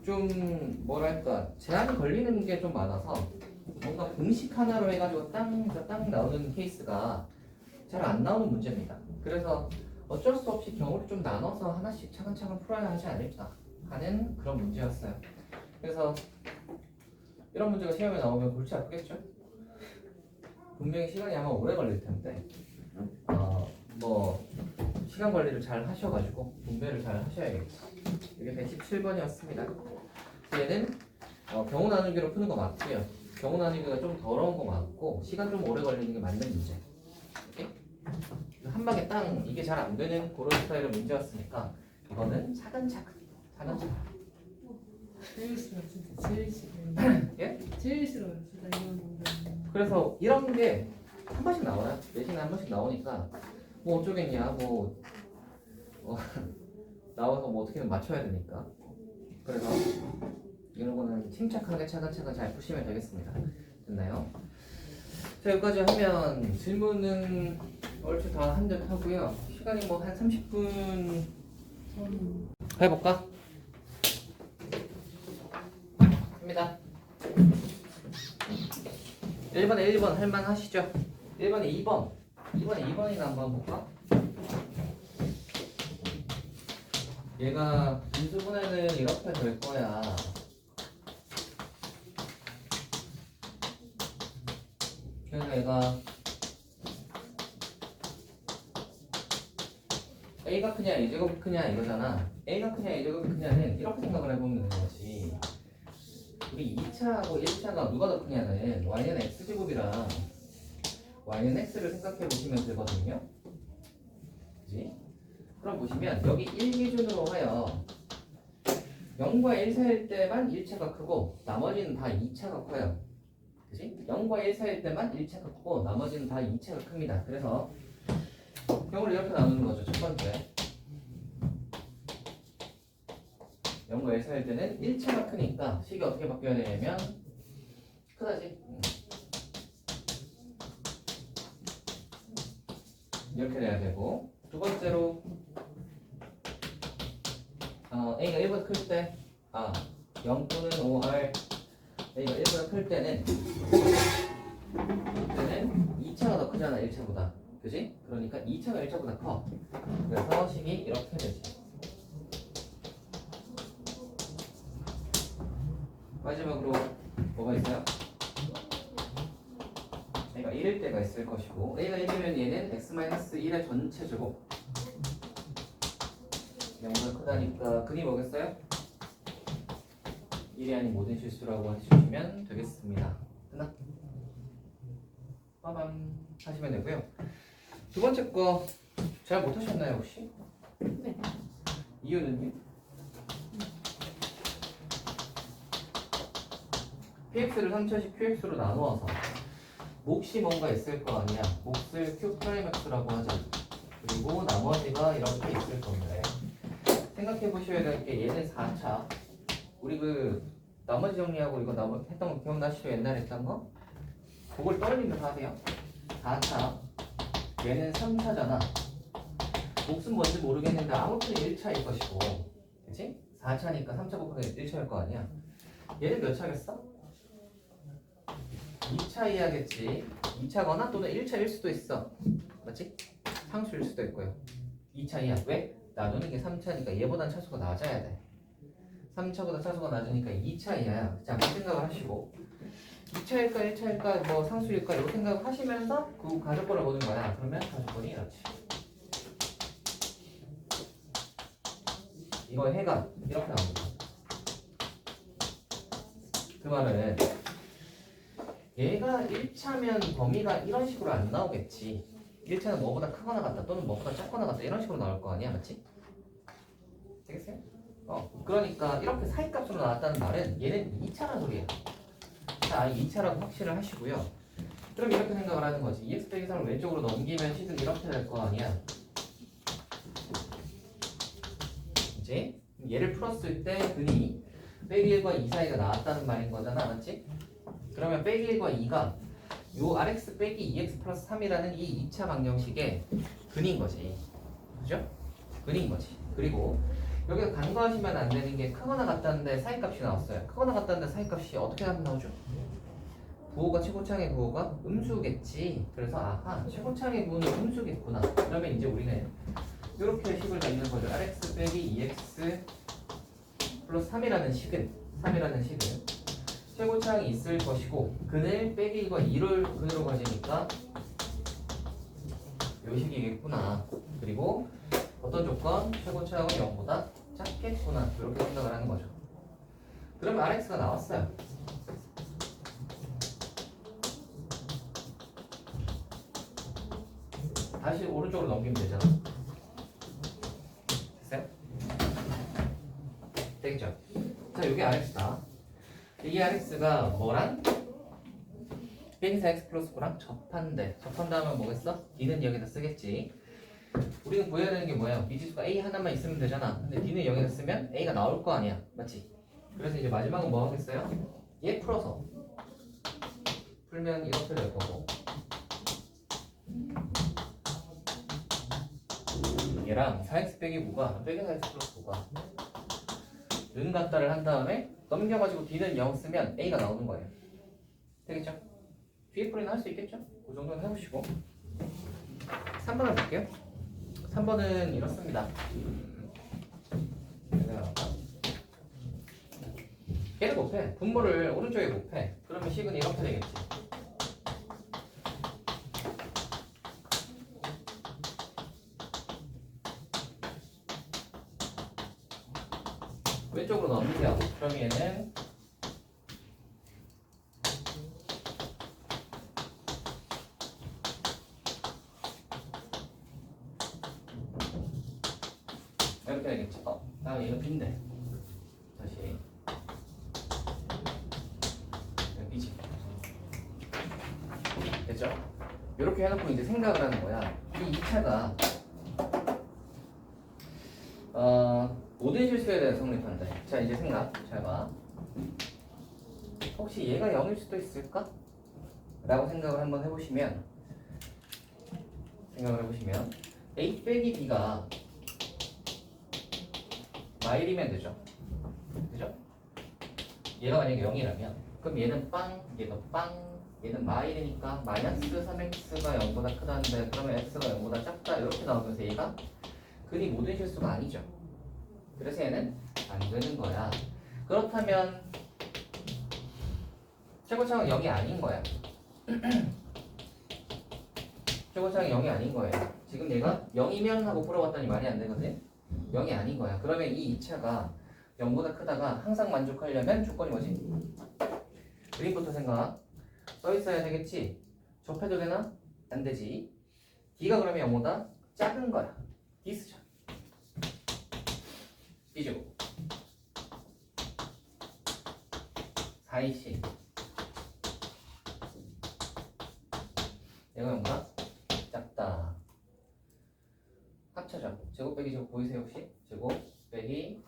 좀 뭐랄까 제한이 걸리는 게 좀 많아서 뭔가 공식 하나로 해가지고 땅 나오는 케이스가 잘 안 나오는 문제입니다. 그래서 어쩔 수 없이 경우를 좀 나눠서 하나씩 차근차근 풀어야 하지 않을까 하는 그런 문제였어요. 그래서 이런 문제가 시험에 나오면 골치 아프겠죠? 분명히 시간이 아마 오래 걸릴 텐데 뭐 시간 관리를 잘 하셔가지고 분배를 잘 하셔야겠죠. 이게 117번이었습니다. 얘는 경우 나누기로 푸는 거 맞고요. 경우 나누기가 좀 더러운 거 맞고 시간 좀 오래 걸리는 게 맞는 문제. 오케이? 한 방에 땅 이게 잘 안 되는 그런 스타일의 문제였으니까 이거는 차근차근. 제일 싫어 진짜 제일 싫어. 예? 제일 싫어요 진짜 이런 문제. 그래서 이런 게 한 번씩 나와요. 내신에 한 번씩 나오니까 뭐 어쩌겠냐 나와서 뭐 어떻게든 맞춰야 되니까. 그래서 이런 거는 침착하게 차근차근 잘 푸시면 되겠습니다. 됐나요? 자, 여기까지 하면 질문은 얼추 다 한 듯 하고요. 시간이 뭐 한 30분 해볼까? 합니다. 1번에 1번 할만 하시죠? 1번에 2번 2번이나 한번 볼까? 얘가 인수분해는 이렇게 될 거야. 그래서 얘가 A가 크냐 A제곱이 크냐 이거잖아. A가 크냐 A제곱이 크냐는 이렇게 생각을 해보면 되는 거지. 우리 2차하고 1차가 누가 더 크냐는 y는 x제곱이랑 y는 x를 생각해 보시면 되거든요. 그치? 그럼 보시면 여기 1 기준으로 하여 0과 1 사이일 때만 1차가 크고 나머지는 다 2차가 커요. 그치? 0과 1 사이일 때만 1차가 크고 나머지는 다 2차가 큽니다. 그래서 경우를 이렇게 나누는 거죠. 첫 번째 0과 1 사이일 때는 1차가 크니까 식이 어떻게 바뀌어야 되냐면 크다지. 이렇게 돼야 되고, 두 번째로 A가 1보다 클 때 0 또는 5R A가 1보다 클 때는 2차가 더 크잖아 1차보다. 그지? 그러니까 2차가 1차보다 커. 그래서 식이 이렇게 되지. 마지막으로 뭐가 있어요? A가 1일 때가 있을 것이고 A가 1이면 얘는 x-1의 전체 제곱 0보다 크다니까 근이 뭐겠어요? 1이 아닌 모든 실수라고 해주시면 되겠습니다. 끝나? 빠밤 하시면 되고요. 두 번째 거 잘 못하셨나요 혹시? 네. 이유는요? px를 3차식 qx로 나누어서 몫이 뭔가 있을 거 아니야. 몫을 q'x라고 하자. 그리고 나머지가 이렇게 있을 건데 생각해 보셔야 될 게 얘는 4차. 우리 그 나머지 정리하고 이거 했던 거 기억나시죠? 옛날에 했던 거? 그걸 떠올리면서 하세요. 4차. 얘는 3차잖아. 몫은 뭔지 모르겠는데 아무튼 1차일 것이고, 그치? 4차니까 3차 곱하기 1차일 거 아니야. 얘는 몇 차겠어? 2차 이하겠지. 2차거나 또는 1차일 수도 있어. 맞지? 상수일 수도 있고요. 2차 이하. 왜? 나누는 게 3차니까 얘보단 차수가 낮아야 돼. 3차보다 차수가 낮으니까 2차 이하야. 자, 그 생각을 하시고 2차일까 1차일까 뭐 상수일까 이거 생각을 하시면서 그 가족권을 보는 거야. 그러면 가족권이 이렇지. 이거 해가 이렇게 나옵니다. 그 말은 얘가 1차면 범위가 이런 식으로 안 나오겠지. 1차는 뭐보다 크거나 같다 또는 뭐보다 작거나 같다 이런 식으로 나올 거 아니야, 맞지? 되겠어요? 그러니까 이렇게 사이값으로 나왔다는 말은 얘는 2차란 소리야. 자, 2차라고 확신을 하시고요. 그럼 이렇게 생각을 하는 거지. 2x 빼기 3을 왼쪽으로 넘기면 식은 이렇게 될 거 아니야. 그치? 얘를 풀었을 때 근이 빼기 1과 2 사이가 나왔다는 말인 거잖아, 맞지? 그러면 빼기 1과 2가 요 rx 빼기 2x 플러스 3이라는 이 2차 방정식의 근인 거지. 그죠? 근인 거지. 그리고 여기서 간과하시면 안 되는 게 크거나 같다는데 사이값이 나왔어요. 크거나 같다는데 사이값이 어떻게 하면 나오죠? 부호가 최고창의 부호가 음수겠지. 그래서 아하, 최고창의 부호는 음수겠구나. 그러면 이제 우리는 이렇게 식을 갖는 거죠. rx 빼기 2x 플러스 3이라는 식은 최고차항이 있을 것이고 근을 빼기 1과 2를 근으로 가지니까 요 식이겠구나. 그리고 어떤 조건? 최고차항은 0보다 작겠구나. 이렇게 생각을 하는 거죠. 그러면 rx가 나왔어요. 다시 오른쪽으로 넘기면 되잖아. 됐어요? 되겠죠? 자, 여기 rx다. 이 rx가 뭐랑? 빼기 4x 플러스 9랑 접한대. 접한다면 뭐겠어? d는 여기다 쓰겠지. 우리는 구해야 되는 게 뭐야? 미지수가 a 하나만 있으면 되잖아. 근데 d는 여기다 쓰면 a가 나올 거 아니야. 맞지? 그래서 이제 마지막은 뭐 하겠어요? 얘 풀어서 풀면 이렇게 될 거고 얘랑 4x 빼기 9가 빼기 4x 플러스 9가 는 같다를 한 다음에 넘겨가지고 d는 0 쓰면 a가 나오는 거예요. 되겠죠? 뒤에 풀이는 할 수 있겠죠? 그 정도는 해보시고 3번을 볼게요. 3번은 이렇습니다. 얘를 곱해. 분모를 오른쪽에 곱해. 그러면 식은 이렇게 되겠지. 왼쪽으로 넘기세요. 그럼 얘는 이렇게 되겠지. 다음에 얘는 빈대. 다시 빈지. 됐죠? 이렇게 해놓고 이제 생각을 하는 거야. 이 2차가 모든 실수에 대해 성립한다. 자, 이제 생각 잘 봐. 혹시 얘가 0일 수도 있을까? 라고 생각을 한번 해보시면 a 빼기 b가 마일이면 되죠. 그죠? 얘가 만약에 0이라면 그럼 얘는 빵, 얘도 빵, 얘는 마일이니까 마이너스 3x가 0보다 크다는데 그러면 x가 0보다 작다 이렇게 나오면서 얘가 근이 모든 실수가 아니죠. 그래서 얘는 안 되는 거야. 그렇다면 최고차항은 0이 아닌 거야. 최고차항이 0이 아닌 거예요. 지금 얘가 0이면 하고 풀어봤더니 말이 안 되거든. 0이 아닌 거야. 그러면 이 2차가 0보다 크다가 항상 만족하려면 조건이 뭐지? 그림부터 생각. 써 있어야 되겠지? 접해도 되나? 안 되지. D가 그러면 0보다 작은 거야. D 쓰자. B제곱 4AC 얘가 0보다 작다. 합쳐져. 제곱 빼기 제곱 보이세요 혹시? 제곱 빼기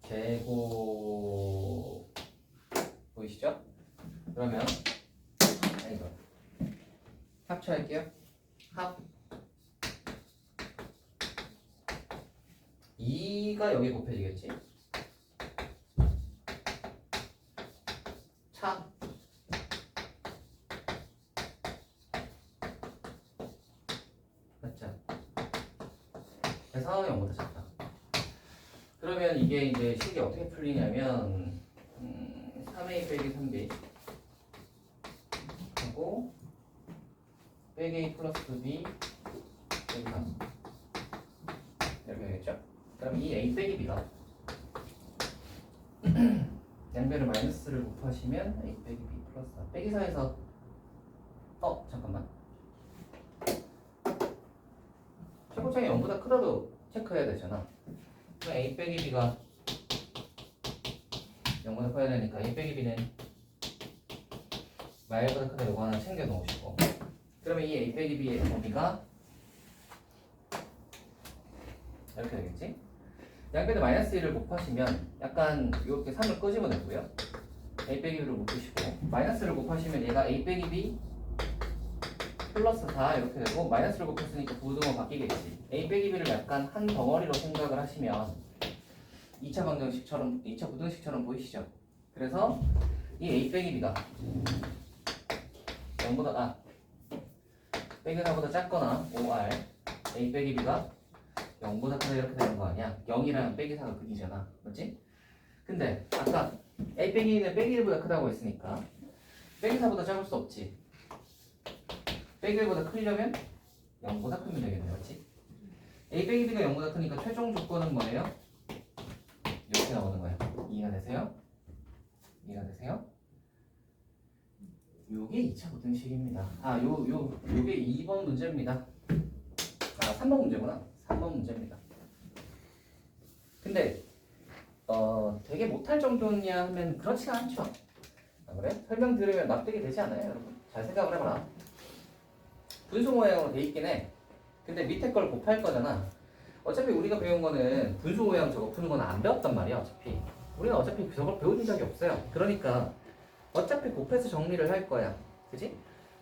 제곱 보이시죠? 그러면 이거 합쳐할게요. 합 2가 여기 곱해지겠지? 차 맞죠? 그래서 0보다 작다. 그러면 이게 이제 식이 어떻게 풀리냐면 3a 빼기 3b 하고 빼기 a 플러스 b 빼기 3 이렇게 되겠죠? 그럼 이 a 빼기 b가 양변을 마이너스를 곱하시면 a 빼기 b 플러스 4 빼기 4에서 잠깐만 최고차이 0보다 크다도 체크해야 되잖아. 그럼 a 빼기 b가 0보다 커야 되니까 a 빼기 b는 마일보다 크다 요거 하나 챙겨 놓으시고 그러면 이 a 빼기 b의 범위가 이렇게 되겠지? 양변에 마이너스 1을 곱하시면 약간 이렇게 3을 끄집어내고요. a 빼기 b를 곱하시고 마이너스를 곱하시면 얘가 a 빼기 b 플러스 4 이렇게 되고 마이너스를 곱했으니까 부등호 바뀌겠지. a 빼기 b를 약간 한 덩어리로 생각을 하시면 2차 방정식처럼 2차 부등식처럼 보이시죠? 그래서 이 a 빼기 b가 0보다 빼기 4보다 작거나 5r a 빼기 b가 0보다 크다 이렇게 되는 거 아니야? 0이랑 빼기 4가 극이잖아. 맞지? 근데 아까 a 빼기 2는 빼기 1보다 크다고 했으니까 빼기 4보다 작을 수 없지. 빼기 1보다 크려면 0보다 크면 되겠네. 맞지? a 빼기 b가 0보다 크니까 최종 조건은 뭐예요? 이렇게 나오는 거야. 이해가 되세요? 이해가 되세요? 요게 2차 부등식입니다. 요게 2번 문제입니다. 3번 문제구나. 3번 문제입니다. 근데 되게 못할 정도냐 하면 그렇지가 않죠. 그래? 설명 들으면 납득이 되지 않아요, 여러분? 잘 생각을 해봐라. 분수 모양으로 돼 있긴 해. 근데 밑에 걸 곱할 거잖아. 어차피 우리가 배운 거는 분수 모양 저거 푸는 건 안 배웠단 말이야. 우리가 어차피 저걸 배운 적이 없어요. 그러니까 어차피 곱해서 정리를 할 거야. 그지?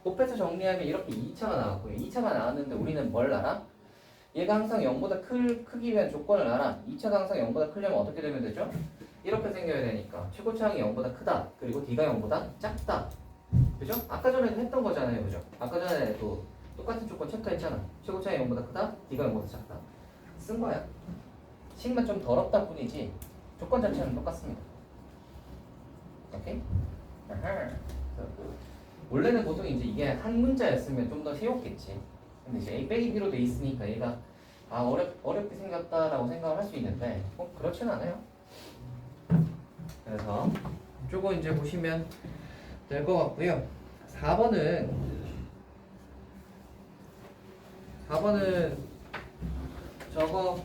곱해서 정리하면 이렇게 2차가 나왔고요. 2차가 나왔는데 우리는 뭘 알아? 얘가 항상 0보다 크기 위한 조건을 알아. 2차가 항상 0보다 크려면 어떻게 되면 되죠? 이렇게 생겨야 되니까 최고차항이 0보다 크다. 그리고 D가 0보다 작다. 그죠? 아까 전에도 했던 거잖아요. 그죠? 아까 전에도 똑같은 조건 체크했잖아. 최고차항이 0보다 크다. D가 0보다 작다. 쓴 거야. 식만 좀 더럽다 뿐이지 조건 자체는 똑같습니다. 오케이? 원래는 보통 이제 이게 한 문자였으면 좀 더 쉬웠겠지. 근데 이제 A 빼기 B로 돼 있으니까 얘가 어렵게 생겼다라고 생각을 할 수 있는데 그렇진 않아요. 그래서 이거 이제 보시면 될 것 같고요. 4번은 저거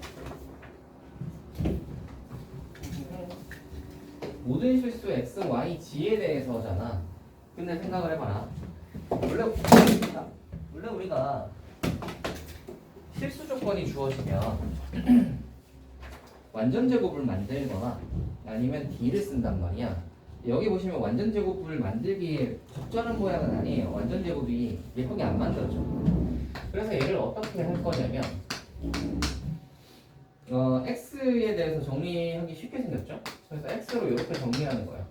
모든 실수 x, y, g에 대해서잖아. 근데 생각을 해봐라. 원래 우리가 실수 조건이 주어지면 완전 제곱을 만들거나 아니면 D를 쓴단 말이야. 여기 보시면 완전 제곱을 만들기에 적절한 모양은 아니에요. 완전 제곱이 예쁘게 안 만들어져. 그래서 얘를 어떻게 할 거냐면 x에 대해서 정리하기 쉽게 생겼죠? 그래서 x로 이렇게 정리하는 거야.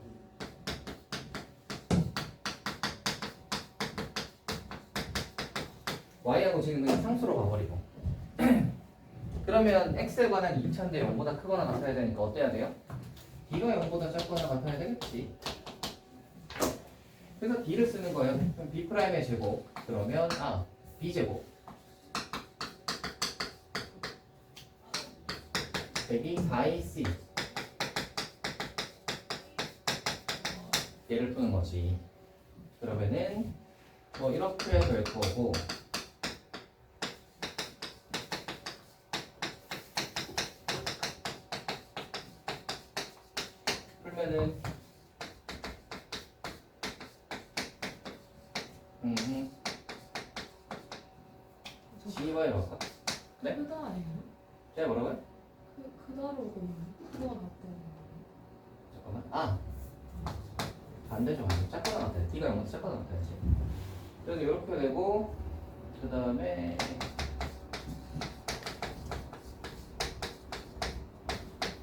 y하고 지금 그냥 상수로 가버리고 그러면 x에 관한 2차인데 0보다 크거나 같아야 되니까 어때야 돼요? d가 0보다 작거나 같아야 되겠지. 그래서 d를 쓰는 거예요. 그럼 b'의 제곱 그러면 b제곱 빼기 4AC 얘를 푸는 거지. 그러면은 뭐 이렇게 될 거고 풀면은 GY로 할까? 네? 크다예요? 제가 뭐라고요? 크다로고 크다 같대요. 잠깐만. 아 반대죠. 반대. 작거나 같아요. D가 0보다 작거나 같아야지. 그래서 이렇게 되고 그 다음에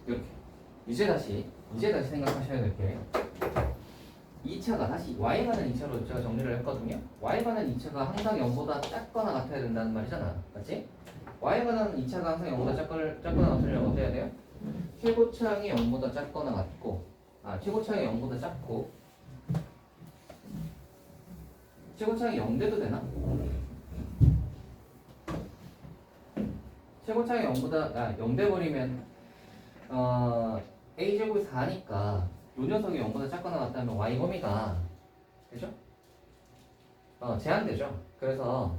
이렇게 이제 다시 생각하셔야 될 게 2차가 다시 y 가는 2차로 제가 정리를 했거든요. y 가는 2차가 항상 0보다 작거나 같아야 된다는 말이잖아. 맞지? y 가는 2차가 항상 0보다 작거나 같으려면 어떻게 해야 돼요? 최고차항이 0보다 작거나 같고 최고차항이 0보다 작고 최고차항이 0돼도 되나? 최고차항이 0보다 0돼 버리면 a제곱이 4니까 요 녀석이 0보다 작거나 같다면 y 범위가 되죠? 제한되죠. 그래서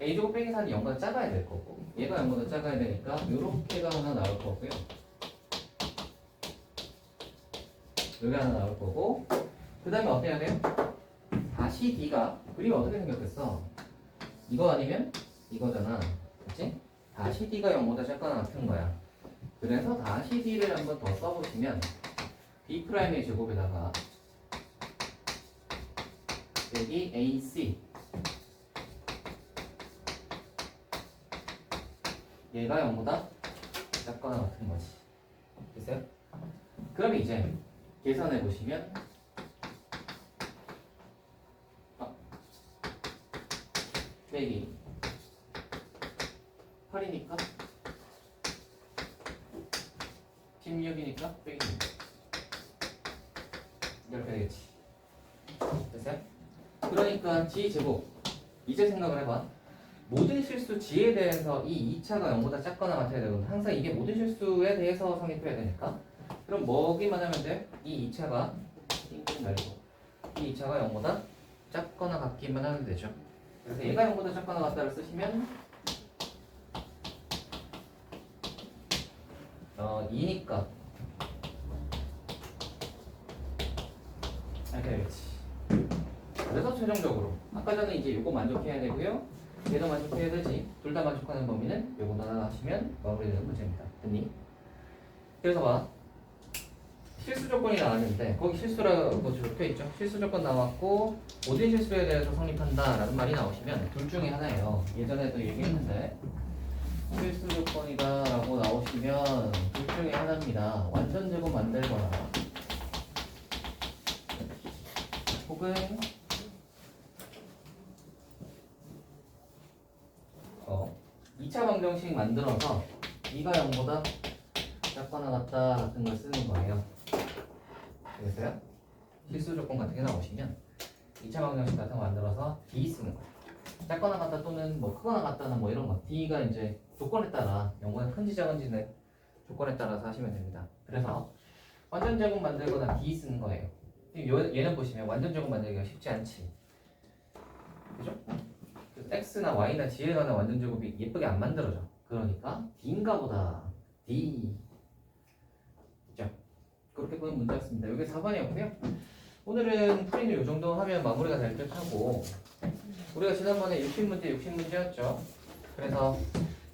a제곱 빼기 4는 0보다 작아야 될 거고 얘가 0보다 작아야 되니까 요렇게가 하나 나올 거고요. 여기 하나 나올 거고 그 다음에 어떻게 해야 돼요? 다시 D가 그림이 어떻게 생겼겠어? 이거 아니면 이거잖아. 그치? 다시 D가 0보다 작거나 같은 거야. 그래서 다시 D를 한번 더 써보시면 B'의 제곱에다가 여기 AC 얘가 0보다 작거나 같은 거지. 됐어요? 그럼 이제 계산해 보시면 빼기 8이니까 16이니까 빼기 6 이렇게 되겠지. 됐어요? 그러니까 G제곱 이제 생각을 해봐. 모든 실수 G에 대해서 이 2차가 0보다 작거나 같아야 되거든. 항상 이게 모든 실수에 대해서 성립해야 되니까. 그럼 뭐기만 하면 돼? 이 2차가 띵띵 말고 이 2차가 0보다 작거나 같기만 하면 되죠. 그래서 얘가 0보다 작거나 같다를 쓰시면 2니까 이렇게 되겠지. 그래서 최종적으로 아까 전에 이제 요거 만족해야 되고요. 얘도 만족해야 되지. 둘 다 만족하는 범위는 요거 하나 하시면 마무리되는 문제입니다. 됐니? 그래서 봐. 실수 조건이 나왔는데 거기 실수라고 적혀있죠. 실수 조건 나왔고 모든 실수에 대해서 성립한다 라는 말이 나오시면 둘 중에 하나예요. 예전에도 얘기했는데 실수 조건이다 라고 나오시면 둘 중에 하나입니다. 완전 제곱 만들거나 혹은 2차 방정식 만들어서 2가 0보다 작거나 같다 같은 걸 쓰는 거예요. 되겠어요? 실수 조건 같은 게 나오시면 2차 방정식 같은 거 만들어서 D 쓰는 거예요. 작거나 같다 또는 뭐 크거나 같다는 뭐 이런 거. D가 이제 조건에 따라 0보다 큰지 작은지는 조건에 따라서 하시면 됩니다. 그래서 완전 제곱 만들거나 D 쓰는 거예요. 얘는 보시면 완전 제곱 만들기가 쉽지 않지. 그죠? 그래서 X나 Y나 G에 관한 완전 제곱이 예쁘게 안 만들어져. 그러니까 D인가 보다. D. 그죠? 그렇게 보는 문제였습니다. 여기 4번이었고요. 오늘은 풀이는 이 정도 하면 마무리가 될 듯 하고 우리가 지난번에 60문제였죠. 그래서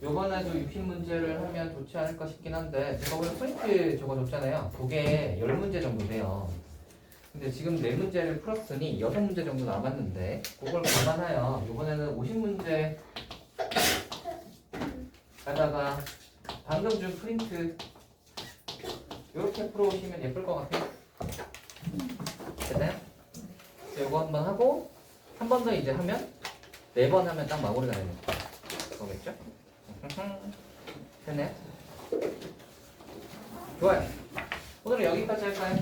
요번에도 60문제를 하면 좋지 않을까 싶긴 한데 제가 오늘 포인트 적어줬잖아요. 그게 10문제 정도 돼요. 근데 지금 4문제를 풀었으니 6문제 정도 남았는데 그걸 감안하여 이번에는 50문제 가다가 방금 준 프린트 이렇게 풀어오시면 예쁠 것 같아요. 됐나요? 이거 한번 하고 한 번 더 이제 하면 4번 하면 딱 마무리가 되는 거겠죠? 됐나요? 좋아요. 오늘은 여기까지 할까요?